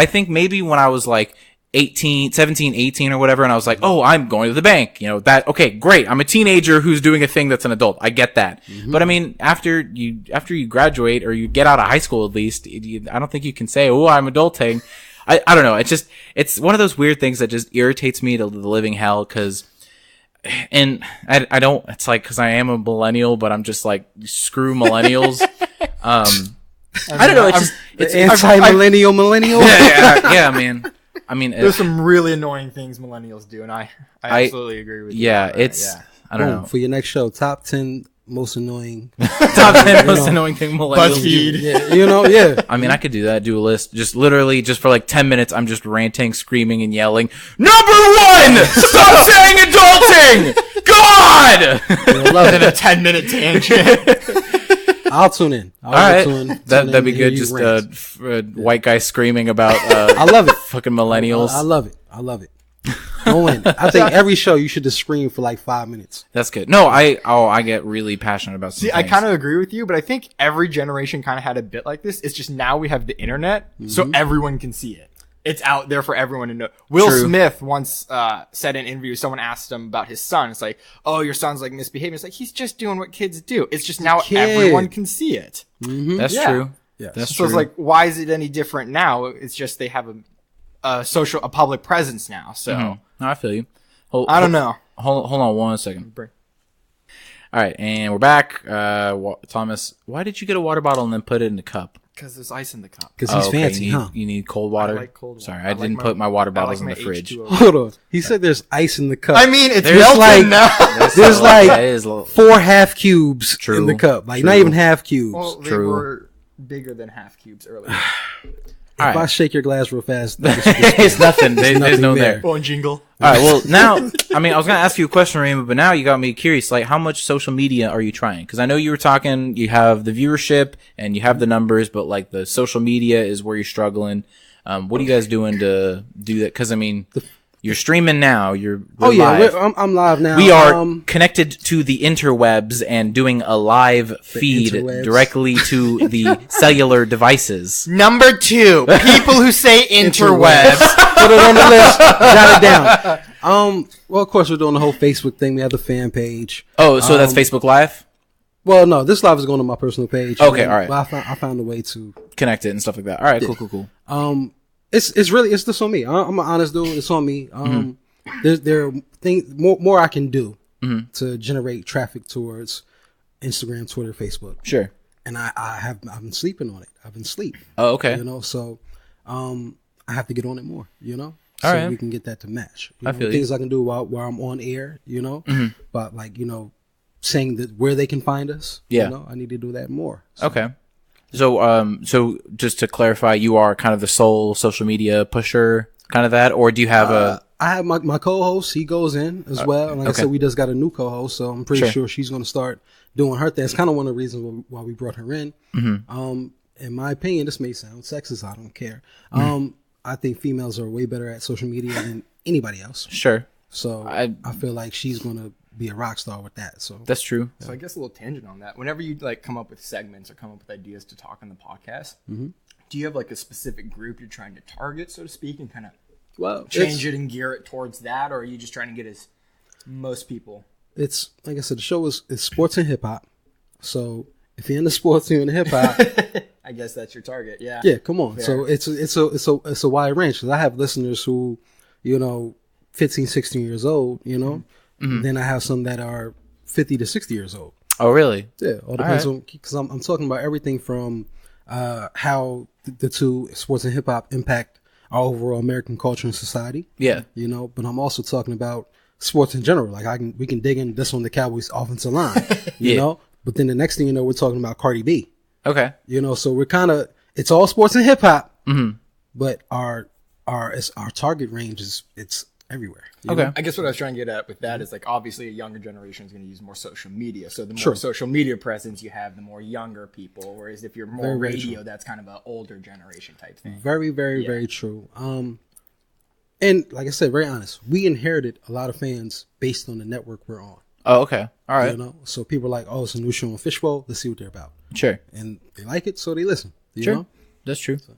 think maybe when I was like 17, 18 or whatever, and I was like, oh, I'm going to the bank. You know, that, okay, great. I'm a teenager who's doing a thing that's an adult. I get that. But I mean, after you graduate or you get out of high school, at least, I don't think you can say, oh, I'm adulting. I don't know. It's one of those weird things that just irritates me to the living hell. And I don't, it's like, cause I am a millennial, but I'm just like, screw millennials. I don't know. It's anti-millennial millennial. Yeah, man. I mean, there's some really annoying things millennials do, and I absolutely agree with you. Yeah, I don't know. For your next show, top 10 most annoying. Top 10 most annoying thing millennials BuzzFeed. Yeah, you know, yeah. I mean, I could do that. Do a list. Just literally, just for like 10 minutes, I'm just ranting, screaming, and yelling. Number 1, stop saying adulting. God. Love it. A 10-minute tangent. I'll tune in. All right, that'd be good. Just white guy screaming about. I love it. Fucking millennials. I love it. Go in. I think every show you should just scream for like 5 minutes. That's good. No, I get really passionate about. See, I kind of agree with you, but I think every generation kind of had a bit like this. It's just now we have the internet, so everyone can see it. It's out there for everyone to know. Will Smith once said in an interview, someone asked him about his son. It's like, oh, your son's like misbehaving. It's like, he's just doing what kids do. It's just now everyone can see it. That's true. Yeah, that's true. It's like, why is it any different now? It's just they have a public presence now. So no, I feel you. I don't know. Hold on 1 second. All right, and we're back. Thomas, why did you get a water bottle and then put it in the cup? Because there's ice in the cup. Because he's fancy, You need cold water? I like cold water. Sorry, I didn't put my water bottles in the fridge. H2O. Hold on. He said there's ice in the cup. I mean, it's melting like, now. There's like 4 half cubes in the cup. Like, not even half cubes. Well, they were bigger than half cubes earlier. If I shake your glass real fast, it's nothing. There's no there. Go on, jingle. All right. Well, now, I mean, I was going to ask you a question, Raymond, but now you got me curious. Like, how much social media are you trying? Because I know you were talking, you have the viewership and you have the numbers, but like the social media is where you're struggling. What are you guys doing to do that? Because I mean, you're streaming now. We're live. I'm live now. We are connected to the interwebs and doing a live feed directly to the cellular devices. Number 2, people who say interwebs. Put it on the list. Jot it down. Well, of course, we're doing the whole Facebook thing. We have the fan page. Oh, so that's Facebook Live? Well, no, this live is going to my personal page. Okay, all right. But I found a way to connect it and stuff like that. All right, cool. It's really, it's just on me. I'm an honest dude. It's on me. there are things more I can do to generate traffic towards Instagram, Twitter, Facebook. Sure. And I've been sleeping on it. I've been sleeping. Oh, okay. So I have to get on it more, All so right. we can get that to match. I feel things you. I can do while I'm on air, but like, saying that where they can find us. Yeah. I need to do that more. So. Okay. So just to clarify, you are kind of the sole social media pusher, kind of that, or do you have I have my co-host. He goes in as well. And like I said, we just got a new co-host, so I'm pretty sure she's going to start doing her thing. It's kind of one of the reasons why we brought her in. In my opinion, this may sound sexist. I don't care. I think females are way better at social media than anybody else. Sure. So I feel like she's going to be a rock star with that. So That's true. So I guess a little tangent on that. Whenever you like come up with segments or come up with ideas to talk on the podcast, do you have like a specific group you're trying to target, so to speak, and kind of change it and gear it towards that, or are you just trying to get as most people? It's like I said, the show is sports and hip hop. So if you're into sports and you're into hip hop, I guess that's your target. Yeah. yeah, come on. Fair. So it's a wide range, because I have listeners who, 15, 16 years old, Then I have some that are 50 to 60 years old. Oh, really? Yeah, all depends on, because I'm talking about everything from how the two, sports and hip hop, impact our overall American culture and society. Yeah. But I'm also talking about sports in general. Like we can dig in this on the Cowboys offensive line, you know. But then the next thing you know, we're talking about Cardi B. Okay. So we're kind of, it's all sports and hip hop, but our target range it's everywhere. Okay. I guess what I was trying to get at with that is like obviously a younger generation is going to use more social media. So the more social media presence you have, the more younger people. Whereas if you're more radio, that's kind of an older generation type thing. Very, very, very true. And like I said, very honest, we inherited a lot of fans based on the network we're on. Oh, okay. All right. So people are like, oh, it's a new show on Fishbowl. Let's see what they're about. Sure. And they like it, so they listen. You Sure. know? That's true. So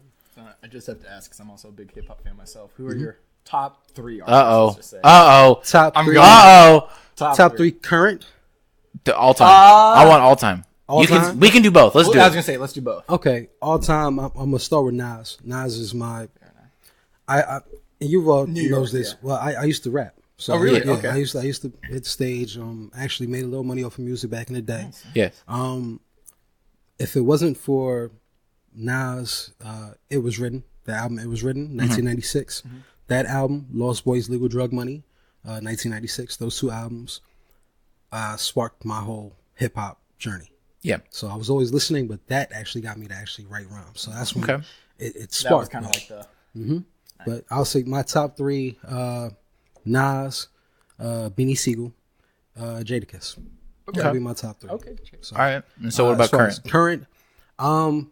I just have to ask, because I'm also a big hip hop fan myself. Who are your top three artists? Let's just say? Top three. Top three current. The all time. I want all time. Time? We can do both. Let's do it. I was gonna say let's do both. Okay, all time. I'm gonna start with Nas. Nas is my. And you've all knows this. Yeah. Well, I used to rap. So oh really? Yeah, Okay. I used to hit the stage. Actually made a little money off of music back in the day. Yes. If it wasn't for Nas, It Was Written. The album It Was Written, 1996. That album, Lost Boys, Legal Drug Money, 1996. Those two albums sparked my whole hip hop journey. Yeah. So I was always listening, but that actually got me to actually write rhymes. So that's when it sparked. That was kind of like the. But I'll say my top three: Nas, Beanie Siegel, Jadakiss. Okay. That'll be my top three. Okay. So, All right. And so what about current? Current, I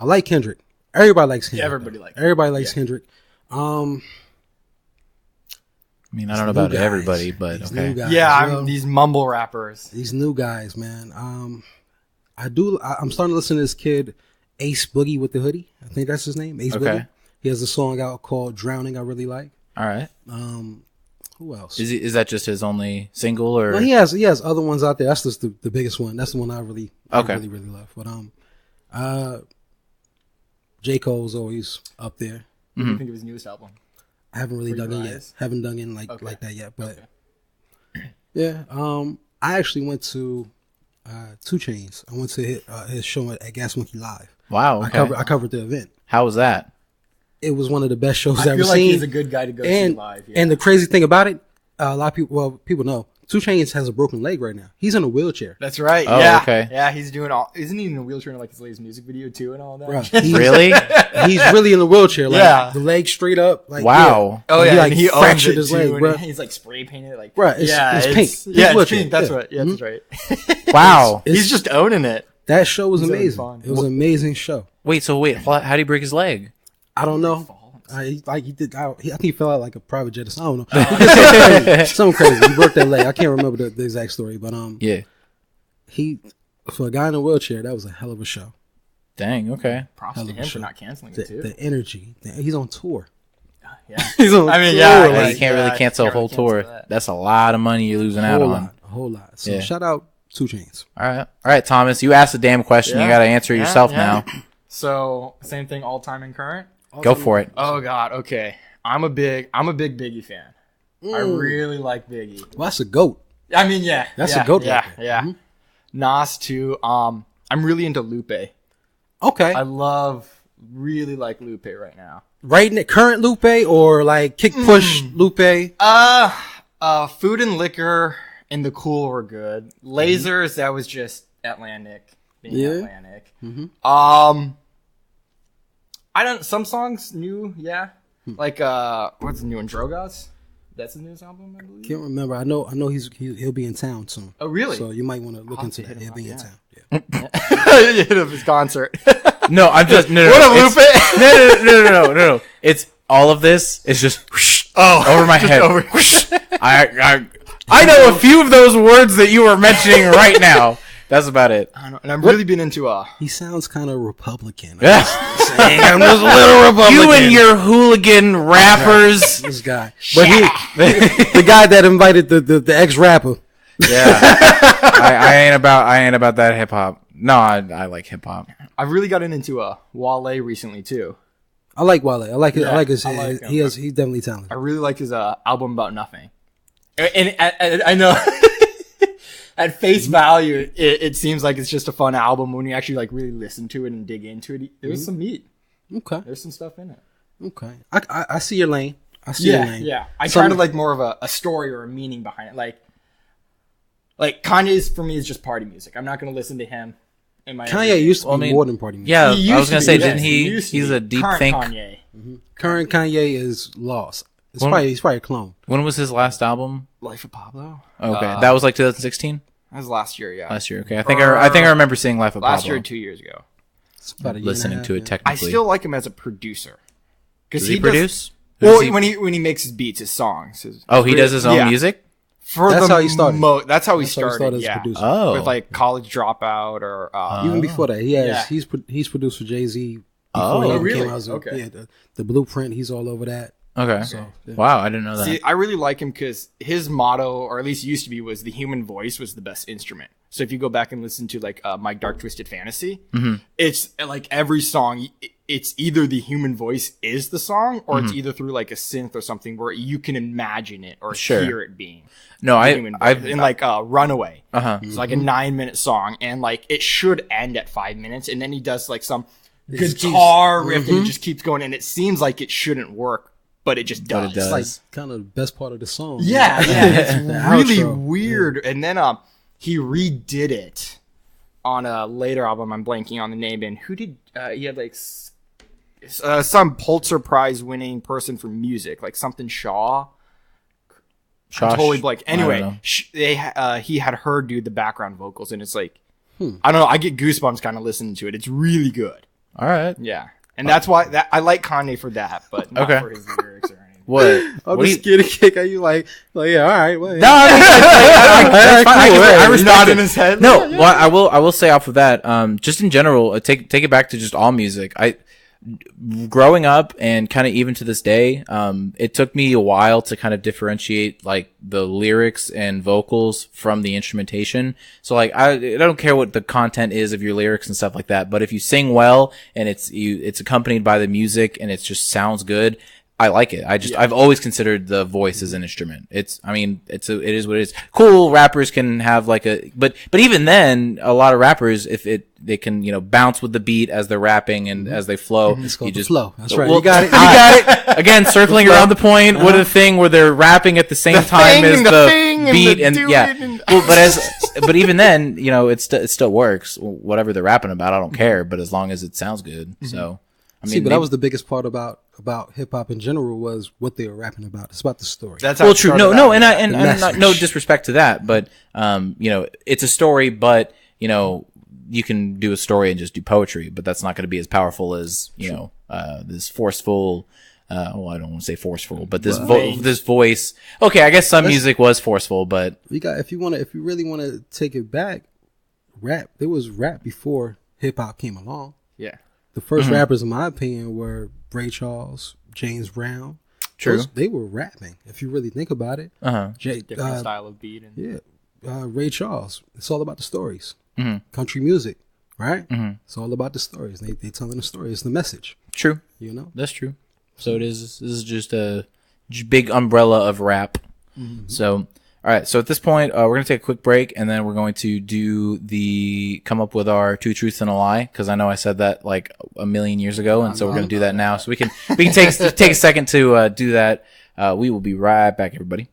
like Kendrick. Everybody likes Kendrick. Yeah, everybody likes. Everybody likes Kendrick. I mean, I don't know about everybody, but okay. Yeah, these mumble rappers. These new guys, man. I'm starting to listen to this kid, Ace Boogie with the Hoodie. I think that's his name, Ace Boogie. He has a song out called "Drowning." I really like. All right. Who else? Is that just his only single, or No, he has other ones out there. That's just the biggest one. That's the one I really really love. But J. Cole's always up there. What do you think of his newest album? I haven't really dug in yet. Haven't dug in like that yet. But yeah, I actually went to 2 Chainz. I went to his show at Gas Monkey Live. Wow. Okay. I covered the event. How was that? It was one of the best shows I've ever feel like seen. he's a good guy to go see live. Yeah. And the crazy thing about it, a lot of people know 2 Chainz has a broken leg right now. He's in a wheelchair. That's right. Oh, yeah. okay. Yeah, he's doing all. Isn't he in a wheelchair in like his latest music video too and all that? Bruh, Really? He's really in a wheelchair. Like, the leg straight up. Like, Wow. Oh yeah, he, like, and he fractured owns his it leg, too, bro. and he's like spray painted like. Bruh, it's pink. Yeah, it's wheelchair. pink. That's Yeah. right. Yeah, that's right. Wow. He's just owning it. That show was He's having amazing. fun. It was an amazing show. Wait. How do you break his leg? I don't know. He did. I think he fell out like a private jet or something. I don't know. He did something crazy. He broke that leg. I can't remember the exact story, but Yeah. he, for a guy in a wheelchair, that was a hell of a show. Dang. Okay. Props to him for not canceling it too. The energy. He's on tour. Yeah. He's on. I mean, tour, yeah, You can't really cancel a whole tour. that. That's a lot of money you're losing out on. A whole lot. So Yeah. shout out 2 Chainz. All right, Thomas. You asked a damn question. You got to answer it yourself now. So same thing, all time and current. Go for it. Oh God. Okay. I'm a big Biggie fan. I really like Biggie. Well, that's a goat. I mean, yeah. That's a goat. Yeah, right there. yeah. Nas too. I'm really into Lupe. Okay. I really like Lupe right now. Right in current Lupe or like kick push Lupe? Food and Liquor and The Cool were good. Lasers, that was just Atlantic being Atlantic. Some songs new, yeah. Like what's the new one? Drogas? That's the newest album, I believe. Can't remember. I know he'll be in town soon. Oh, really? So you might want to look into that. He'll be in town. Yeah. Hit up his concert. No, I'm just What up, Lupe? No. It's all of this is just over my head. I know a few of those words that you were mentioning right now. That's about it. I don't know. And I've really been into He sounds kind of Republican. Yeah. I'm just a little Republican. You and your hooligan rappers. This guy. But the guy that invited the ex-rapper. Yeah. I ain't about that hip hop. No, I like hip hop. I've really gotten into Wale recently too. I like Wale. I like his. I like him. He's definitely talented. I really like his album About Nothing. And I know at face value, it seems like it's just a fun album. When you actually like really listen to it and dig into it, there's some meat. Okay. There's some stuff in it. Okay. I see your lane. I see your lane. Yeah. I try to like more of a story or a meaning behind it. Like Kanye's for me is just party music. I'm not going to listen to him. Kanye used to be more than party music. Yeah, I was going to say, didn't he? He's a deep Current think. Kanye. Current Kanye is lost. He's probably a clone. When was his last album? Life of Pablo. Okay, that was like 2016. That was last year. Yeah. Last year. Okay, I think I remember seeing Life of Pablo. Last year, 2 years ago. It's about a year Listening and a half, to it yeah. technically. I still like him as a producer. Does he produce? Well, when he makes his beats, his songs. He does his own music? That's how he started. That's how he started. As a Yeah. producer. Oh. With like College Dropout or Even before that, he's produced for Jay-Z. Oh, before he really? came out. So, Okay. Yeah, the Blueprint, he's all over that. Okay. So, yeah. Wow, I didn't know that. See, I really like him because his motto, or at least used to be, was the human voice was the best instrument. So if you go back and listen to like My Dark Twisted Fantasy, it's like every song, it's either the human voice is the song, or it's either through like a synth or something where you can imagine it or hear it being. No, I've in like Runaway. Uh-huh. It's like a 9-minute song, and like it should end at 5 minutes, and then he does like some guitar riff, and it just keeps going, and it seems like it shouldn't work, but it just does. But it does. It's like kind of the best part of the song. Yeah, it's really outro. weird. And then he redid it on a later album. I'm blanking on the name. And who did he had like some Pulitzer Prize winning person for music, like something Shaw. I'm totally blank. Anyway, he had her do the background vocals, and it's like I don't know. I get goosebumps kind of listening to it. It's really good. All right. Yeah, and that's why I like Kanye for that, but not for his lyrics or anything. What? I'm just getting a kick. Are you like, yeah, all right. Well, No, I respect in his head. No, well, I will say off of that. Just in general, take it back to just all music. Growing up and kind of even to this day, it took me a while to kind of differentiate like the lyrics and vocals from the instrumentation. So like, I don't care what the content is of your lyrics and stuff like that, but if you sing well and it's accompanied by the music and it just sounds good, I like it. I've always considered the voice as an instrument. It is what it is. Cool rappers can have like but even then, a lot of rappers, they can, bounce with the beat as they're rapping and as they flow. It's called the flow. That's right. Well, You got it. You got it. Again, circling around the point with a thing where they're rapping at the same time as the beat and yeah. Well, but even then, it still works. Whatever they're rapping about, I don't care. But as long as it sounds good, so. I mean, that was the biggest part about hip hop in general was what they were rapping about. It's about the story. That's how true. No, and no disrespect to that, but it's a story, but you can do a story and just do poetry, but that's not going to be as powerful as this forceful. Well, I don't want to say forceful, but this voice. Okay, I guess some music was forceful, but if you really want to take it back, rap. There was rap before hip hop came along. Yeah. The first rappers, in my opinion, were Ray Charles, James Brown. True. They were rapping. If you really think about it, Different style of beat. Ray Charles. It's all about the stories. Country music, Right? It's all about the stories. They telling the story. It's the message. True. You know. That's true. So this is just a big umbrella of rap. Mm-hmm. So, all right. So at this point, we're going to take a quick break, and then we're going to come up with our 2 truths and a lie, because I know I said that like a million years ago, and so we're going to do that now. So we can take a second to do that. We will be right back, everybody.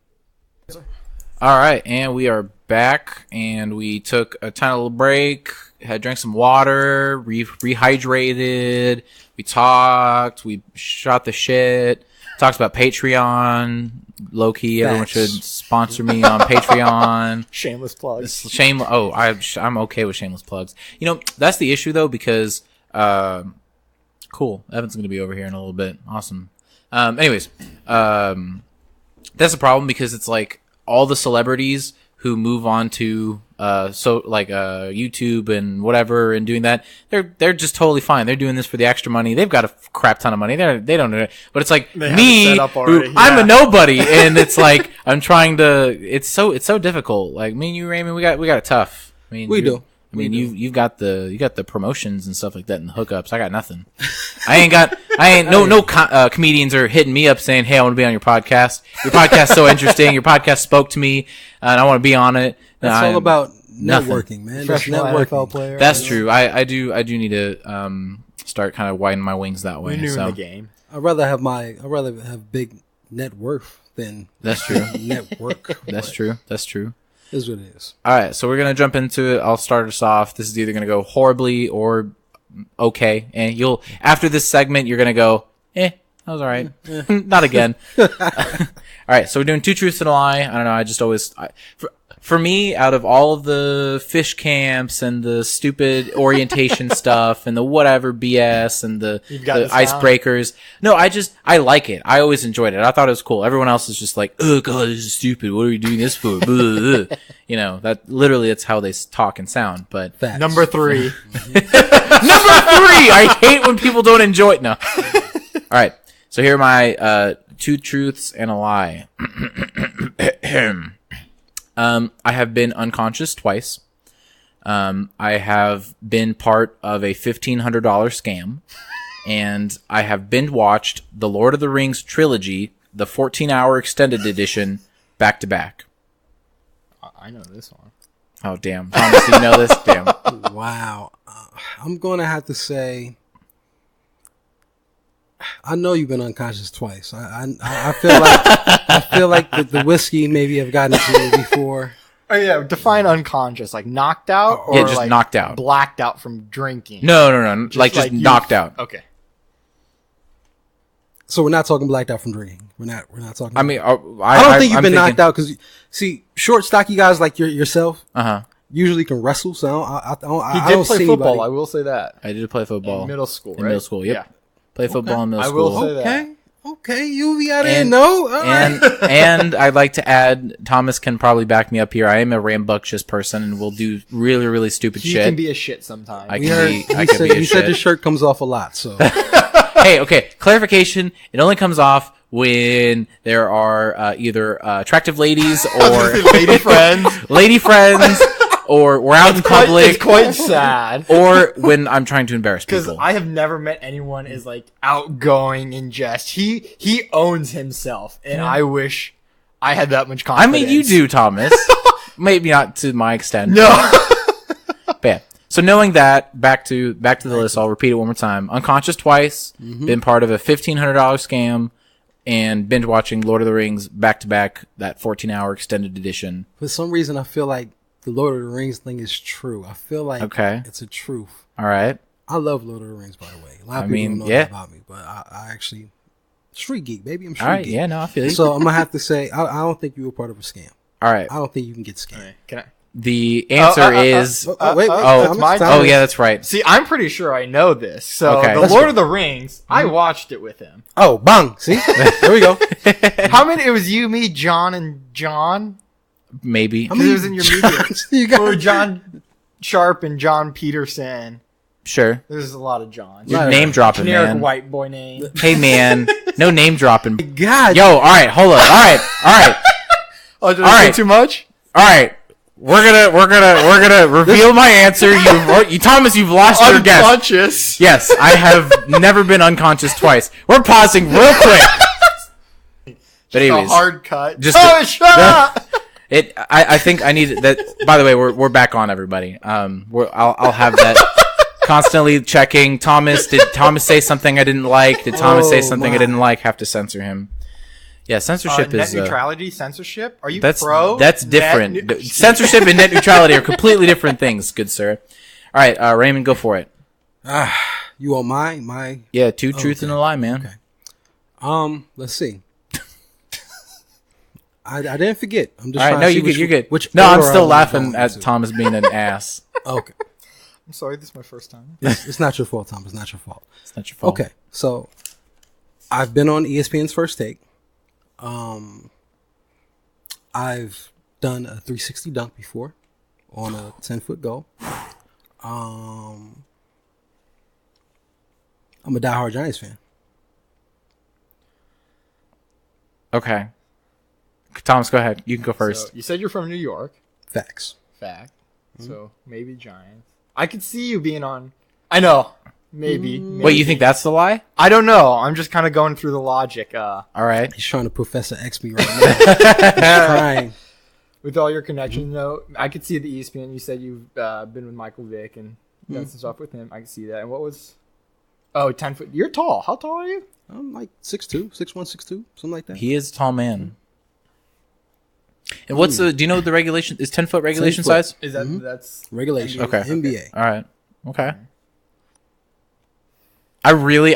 All right, and we are back, and we took a tiny little break, drank some water, rehydrated, we talked, we shot the shit, talked about Patreon, low-key, everyone should sponsor me on Patreon. Shameless plugs. I'm okay with shameless plugs. You know, that's the issue, though, because, cool, Evan's going to be over here in a little bit. Awesome. Anyways, that's the problem, because it's like, all the celebrities who move on to YouTube and whatever and doing that, they're just totally fine. They're doing this for the extra money. They've got a crap ton of money. They don't know it. But it's like me, I'm a nobody, and it's like I'm trying to. It's so difficult. Like me and you, Raymond, we got it tough. I mean, we do. I mean, you've got the promotions and stuff like that and the hookups. I got nothing. No comedians are hitting me up saying, "Hey, I want to be on your podcast. Your podcast's so interesting. Your podcast spoke to me, and I want to be on it." It's all about networking, man. Professional NFL player. That's true. I do need to start kind of widening my wings that way. You're new in the game. I'd rather have big net worth than that's true. network. That's true. That's true. Is what it is. All right, so we're gonna jump into it. I'll start us off. This is either gonna go horribly or okay, and after this segment you're gonna go, that was all right. Not again. All right, so we're doing 2 truths and a lie. I don't know. I just always for me, out of all of the fish camps and the stupid orientation stuff and the whatever BS and the icebreakers, no, I like it. I always enjoyed it. I thought it was cool. Everyone else is just like, oh god, this is stupid. What are we doing this for? You know, that literally it's how they talk and sound. But Facts. Number 3. Number 3. I hate when people don't enjoy it. No. All right. So here are my 2 truths and a lie. I have been unconscious twice. I have been part of a $1,500 scam, and I have binge watched the Lord of the Rings trilogy, the 14-hour extended edition, back to back. I know this one. Oh damn, Thomas, you know this? Damn. Wow. I'm going to have to say, I know you've been unconscious twice. I feel like the whiskey maybe have gotten to you before. Oh yeah, define unconscious, like knocked out, or just like knocked out, blacked out from drinking. No, just knocked out. Okay. So we're not talking blacked out from drinking. We're not talking. I mean, I don't think you've been knocked out because see, short, stocky guys like yourself. Usually can wrestle. So I don't play see football. anybody. I will say that. I did play football In middle school, In right? middle school, yep. Yeah. Play football in middle I school. will say that. Okay, you be out of here. No, all right. And I'd like to add, Thomas can probably back me up here. I am a rambunctious person and will do really, really stupid shit. You can be a shit sometimes. I can be a shit. You said the shirt comes off a lot, so. Hey, okay, clarification. It only comes off when there are either attractive ladies or lady friends, or we're out in public. It's quite sad. Or when I'm trying to embarrass people. Because I have never met anyone as like outgoing in jest. He owns himself, and I wish I had that much confidence. I mean, you do, Thomas. Maybe not to my extent. No. But yeah. So knowing that, back to the list. I'll repeat it one more time. Unconscious twice. Been part of a $1,500 scam. And binge watching Lord of the Rings back to back, that 14-hour extended edition. For some reason, I feel like the Lord of the Rings thing is true. I feel like it's a truth. All right. I love Lord of the Rings, by the way. A lot of people don't know that about me, but I actually street geek, baby. I'm street geek. Yeah, no, I feel you. So I'm gonna have to say, I don't think you were part of a scam. All right. I don't think you can get scammed. Right. Can I? The answer is wait. Yeah, that's right. See, I'm pretty sure I know this. So Okay. the Lord of the Rings, I watched it with him. Oh, bang! See, there we go. How many? It was you, me, John, and John. Maybe. How many It was in your media. you got? Or John Sharp and John Peterson. Sure. There's a lot of Johns. You're name dropping, Generic man. white boy name. Hey, man. No name dropping. God, Yo, all right, hold up. All right. Oh, did All I say right. too much? All right. We're gonna reveal my answer. You Thomas, you've lost your guess. Unconscious. Yes, I have never been unconscious twice. We're pausing real quick. But anyways, a hard cut. Just I think I need that. By the way, we're back on, everybody. I'll have that constantly checking. Did Thomas say something I didn't like? Did Thomas say something I didn't like? Have to censor him. Yeah, censorship is net neutrality. Censorship. Are you that's pro? That's different. Censorship and net neutrality are completely different things, good sir. All right, Raymond, go for it. You want my? Yeah, two truths and a lie, man. Okay. Let's see. I didn't forget. I'm just all right. trying No, to see you're good. Which no, I'm order still I laughing wanna go at into. Thomas being an ass. Okay. I'm sorry. This is my first time. It's not your fault, Tom. It's not your fault. It's not your fault. Okay, so I've been on ESPN's First Take. I've done a 360 dunk before on a 10-foot goal. I'm a diehard Giants fan. Okay. Thomas, go ahead. You can go first. So, you said you're from New York. Facts. Fact. So maybe Giants. I could see you being on. I know. Maybe. Wait, you think that's the lie? I don't know. I'm just kind of going through the logic. All right. He's trying to Professor X me right now. He's trying. With all your connections, though, I could see the ESPN. You said you've been with Michael Vick and done some stuff with him. I can see that. And what was? Oh, 10 foot. You're tall. How tall are you? I'm like 6'2", 6'1", 6'2", something like that. He is a tall man. And what's the? Do you know what the regulation is? 10-foot regulation 10 foot. size? Is that that's Regulation. Okay. NBA. All right. Okay. I really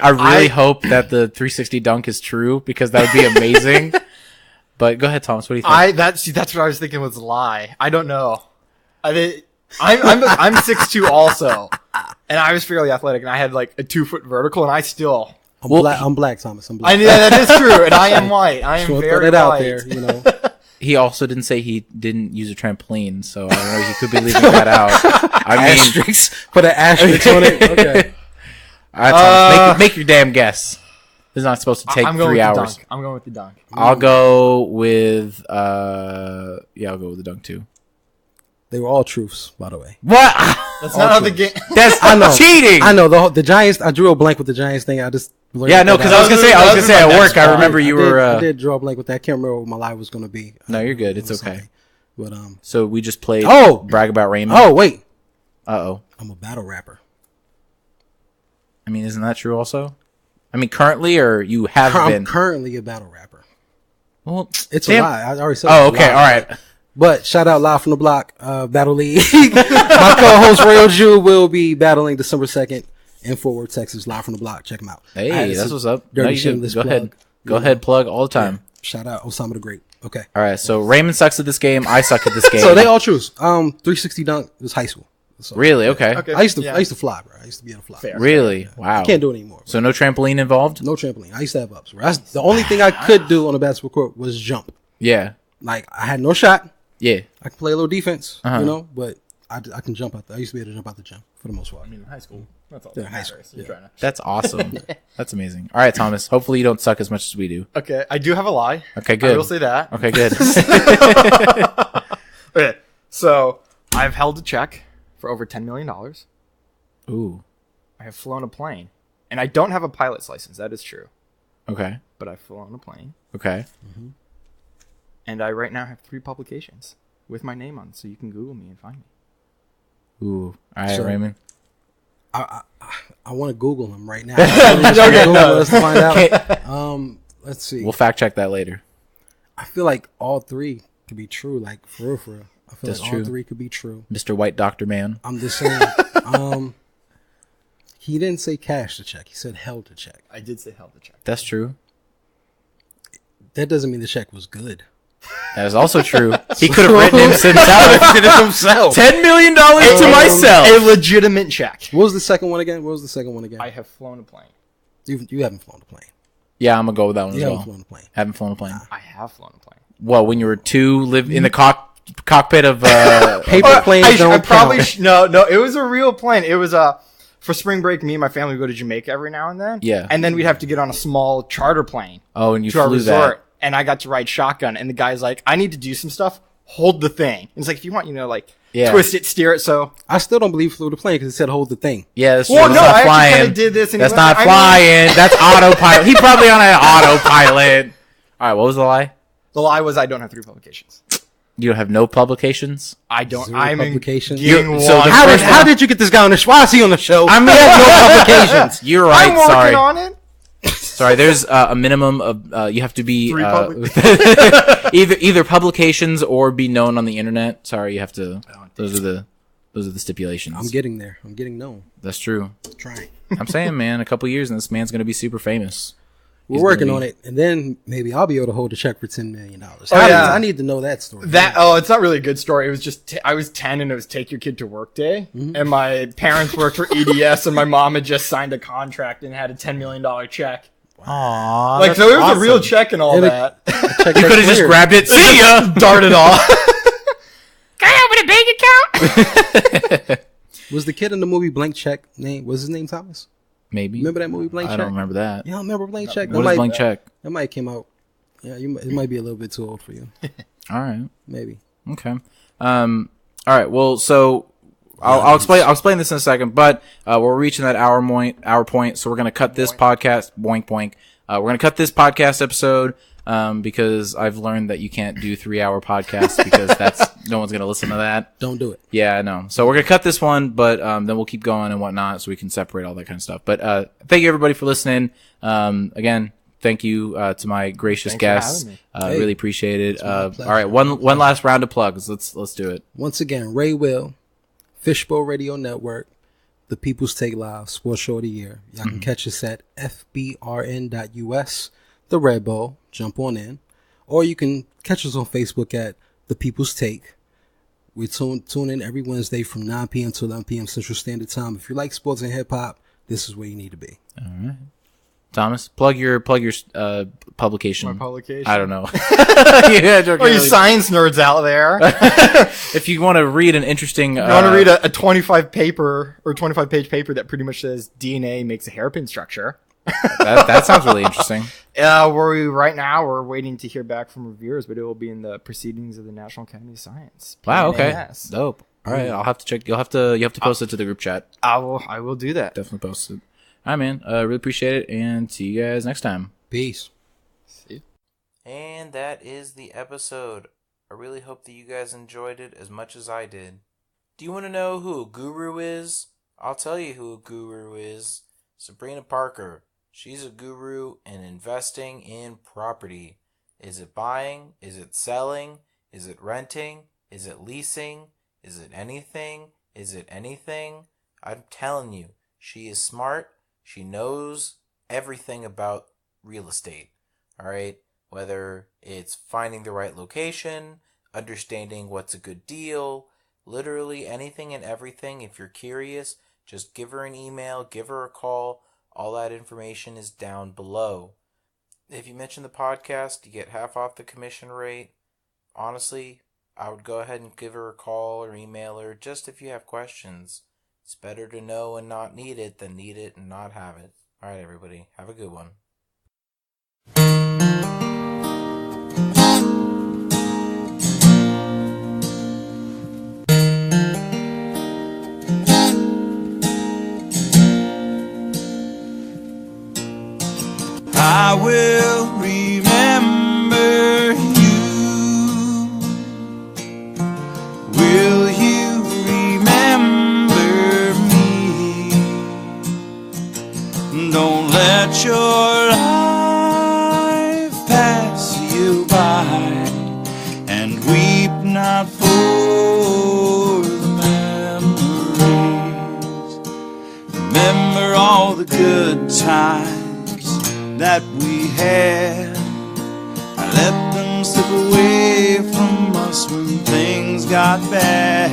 hope that the 360 dunk is true because that would be amazing. But go ahead, Thomas. What do you think? that's what I was thinking was a lie. I don't know. I'm 6'2" also, and I was fairly athletic, and I had like a 2-foot vertical, and I still. I'm black, Thomas. I'm black. I yeah, that is true, and I am white. I am Just wanna very throw that white. out there, you know. He also didn't say he didn't use a trampoline, so I don't know. He could be leaving that out. I mean, Asterisks. Put an asterisk on it. Okay. all right, Thomas, make your damn guess. This is not supposed to take I'm going 3 with hours. The dunk. I'm going with the dunk. I'll go with I'll go with the dunk too. They were all truths, by the way. What? That's not how the game. That's I know. cheating. I know the Giants. I drew a blank with the Giants thing. I just Yeah, no, because I was gonna say at work. I remember you were. I did draw a blank with that. I can't remember what my lie was going to be. No, you're good. It It's was okay. something. But So we just played. Oh! Brag about Raymond. oh wait, Uh-oh. I'm a battle rapper. I mean, isn't that true? Also, I mean, currently, or you have I'm been. currently a battle rapper. Well, It's damn. a lie. I already said. Oh, it's a okay. lie. All right. But shout out Live from the Block, Battle League. My co-host Royal Jew will be battling December 2nd in Fort Worth, Texas. Live from the Block. Check him out. I Hey, had that's some what's up. dirty No, you shameless go plug. ahead. Go ahead. Plug all the time. Shout out Osama the Great. Okay. All right. So Raymond sucks at this game. I suck at this game. So they all truths. 360 dunk was high school. So, really okay. Okay. I used to Yeah. fly, bro. I used to be able to fly. Fair. Really wow. I can't do it anymore. So no trampoline involved. No trampoline. I used to have ups. Bro. That's the only thing I could do on a basketball court was jump. Yeah. Like I had no shot. Yeah. I can play a little defense, Uh-huh. you know, but I can jump out there. I used to be able to jump out the gym for the most part. I mean, in high school. That's all. Yeah, that high matters. school, You're yeah. trying to- That's awesome. That's amazing. All right, Thomas. Hopefully you don't suck as much as we do. Okay, I do have a lie. Okay, good. I will say that. Okay, good. Okay, so I've held a check for over $10 million. Ooh. I have flown a plane, and I don't have a pilot's license. That is true, Okay. but I've flown a plane, Okay. and I right now have 3 publications with my name on, so you can Google me and find me. Ooh. All right, So- Raymond. I want to Google him right now. Let's find out. Let's see. We'll fact check that later. I feel like all 3 could be true. Like for real, for real. I feel That's like true. all 3 could be true. Mr. White Doctor Man. I'm just saying. He didn't say cash the check. He said held the check. I did say held the check. That's true. That doesn't mean the check was good. That is also true. He could have written himself. Did it himself. $10 million to myself. A legitimate check. What was the second one again? I have flown a plane. You haven't flown a plane. Yeah, I'm gonna go with that one You as haven't well. flown a plane. Haven't flown a plane. I have flown a plane. Well, when you were 2, live in the cockpit of Paper planes don't I probably count. no. It was a real plane. It was for spring break. Me and my family would go to Jamaica every now and then. Yeah. and then we'd have to get on a small charter plane Oh, and you to our flew resort. that. And I got to ride shotgun. And the guy's like, "I need to do some stuff. Hold the thing." And it's like, if you want, Yeah. twist it, steer it. So I still don't believe he flew the plane because it said hold the thing. Yeah, that's Well, true. no, That's I not actually flying. kinda did this and he That's went, not I mean- flying. That's autopilot. He probably on an autopilot. All right, what was the lie? The lie was I don't have 3 publications. You don't have no publications? I don't. 0 I'm publications. getting So one. the How did you get this guy on the show? Why is he on the show? I mean, He has no publications. You're right. I'm working Sorry. on it. Sorry. There's a minimum of you have to be 3 either publications or be known on the internet. Sorry, you have to. Those are the stipulations. I'm getting there. I'm getting known. That's true. Trying. I'm saying, man, a couple years and this man's gonna be super famous. We're working on it, and then maybe I'll be able to hold a check for $10 million. Yeah. I need to know that story. It's not really a good story. It was just I was 10 and it was take your kid to work day, and my parents worked for EDS, and my mom had just signed a contract and had a $10 million check. Aww, Like, so it was a real check and all And that. Check You could have just grabbed it. See ya. Darted off. Can I open a bank account? Was the kid in the movie Blank Check name? Was his name Thomas? Maybe. Remember that movie Blank I Check? don't remember that. You don't remember Blank Check? What is Blank Check? That might came out. Yeah, it might be a little bit too old for you. All right. Maybe. Okay. All right. Well, so I'll explain this in a second, but we're reaching that hour point, so we're gonna cut this podcast. Boink boink. We're gonna cut this podcast episode because I've learned that you can't do 3-hour podcasts because no one's gonna listen to that. Don't do it. Yeah, I know. So we're gonna cut this one, but then we'll keep going and whatnot, so we can separate all that kind of stuff. But thank you everybody for listening. Again, thank you to my gracious guests. Really appreciate it. All right, one last round of plugs. Let's do it. Once again, Ray Will, Fishbowl Radio Network, The People's Take Live, Sports Show of the Year. Y'all can catch us at fbrn.us, The Red Bull. Jump on in. Or you can catch us on Facebook at The People's Take. We tune in every Wednesday from 9 p.m. to 11 p.m. Central Standard Time. If you like sports and hip-hop, this is where you need to be. All right. Thomas, plug your publication. My publication. I don't know. Or you science nerds out there. If you want to read an interesting, You want to read a 25-page paper that pretty much says DNA makes a hairpin structure. that sounds really interesting. Right now we're waiting to hear back from reviewers, but it will be in the proceedings of the National Academy of Science. Wow. Okay. PNAS. Dope. All right. I'll have to check. You have to post it to the group chat. I will do that. Definitely post it. All right, man. Really appreciate it, and see you guys next time. Peace. And that is the episode. I really hope that you guys enjoyed it as much as I did. Do you want to know who a guru is? I'll tell you who a guru is. Sabrina Parker. She's a guru in investing in property. Is it buying? Is it selling? Is it renting? Is it leasing? Is it anything? Is it anything? I'm telling you, she is smart. She knows everything about real estate. All right? Whether it's finding the right location, understanding what's a good deal, literally anything and everything. If you're curious, just give her an email, give her a call. All that information is down below. If you mention the podcast, you get half off the commission rate. Honestly, I would go ahead and give her a call or email her just if you have questions. It's better to know and not need it than need it and not have it. All right, everybody. Have a good one. I will remember you. Will you remember me? Don't let your life pass you by, and weep not for the memories. Remember all the good times that we had. I let them slip away from us when things got bad.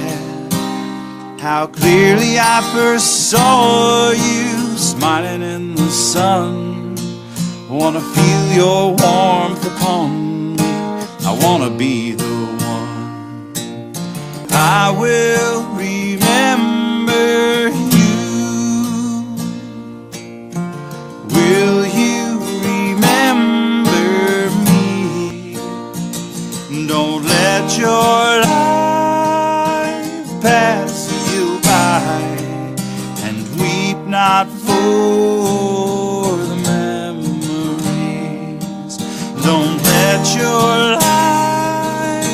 How clearly I first saw you smiling in the sun. I wanna feel your warmth upon me. I wanna be the one. I will remember you. Will you remember me? Don't let your life pass you by, and weep not for the memories. Don't let your life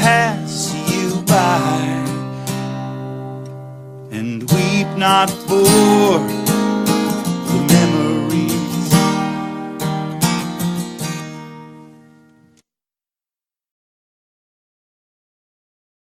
pass you by, and weep not for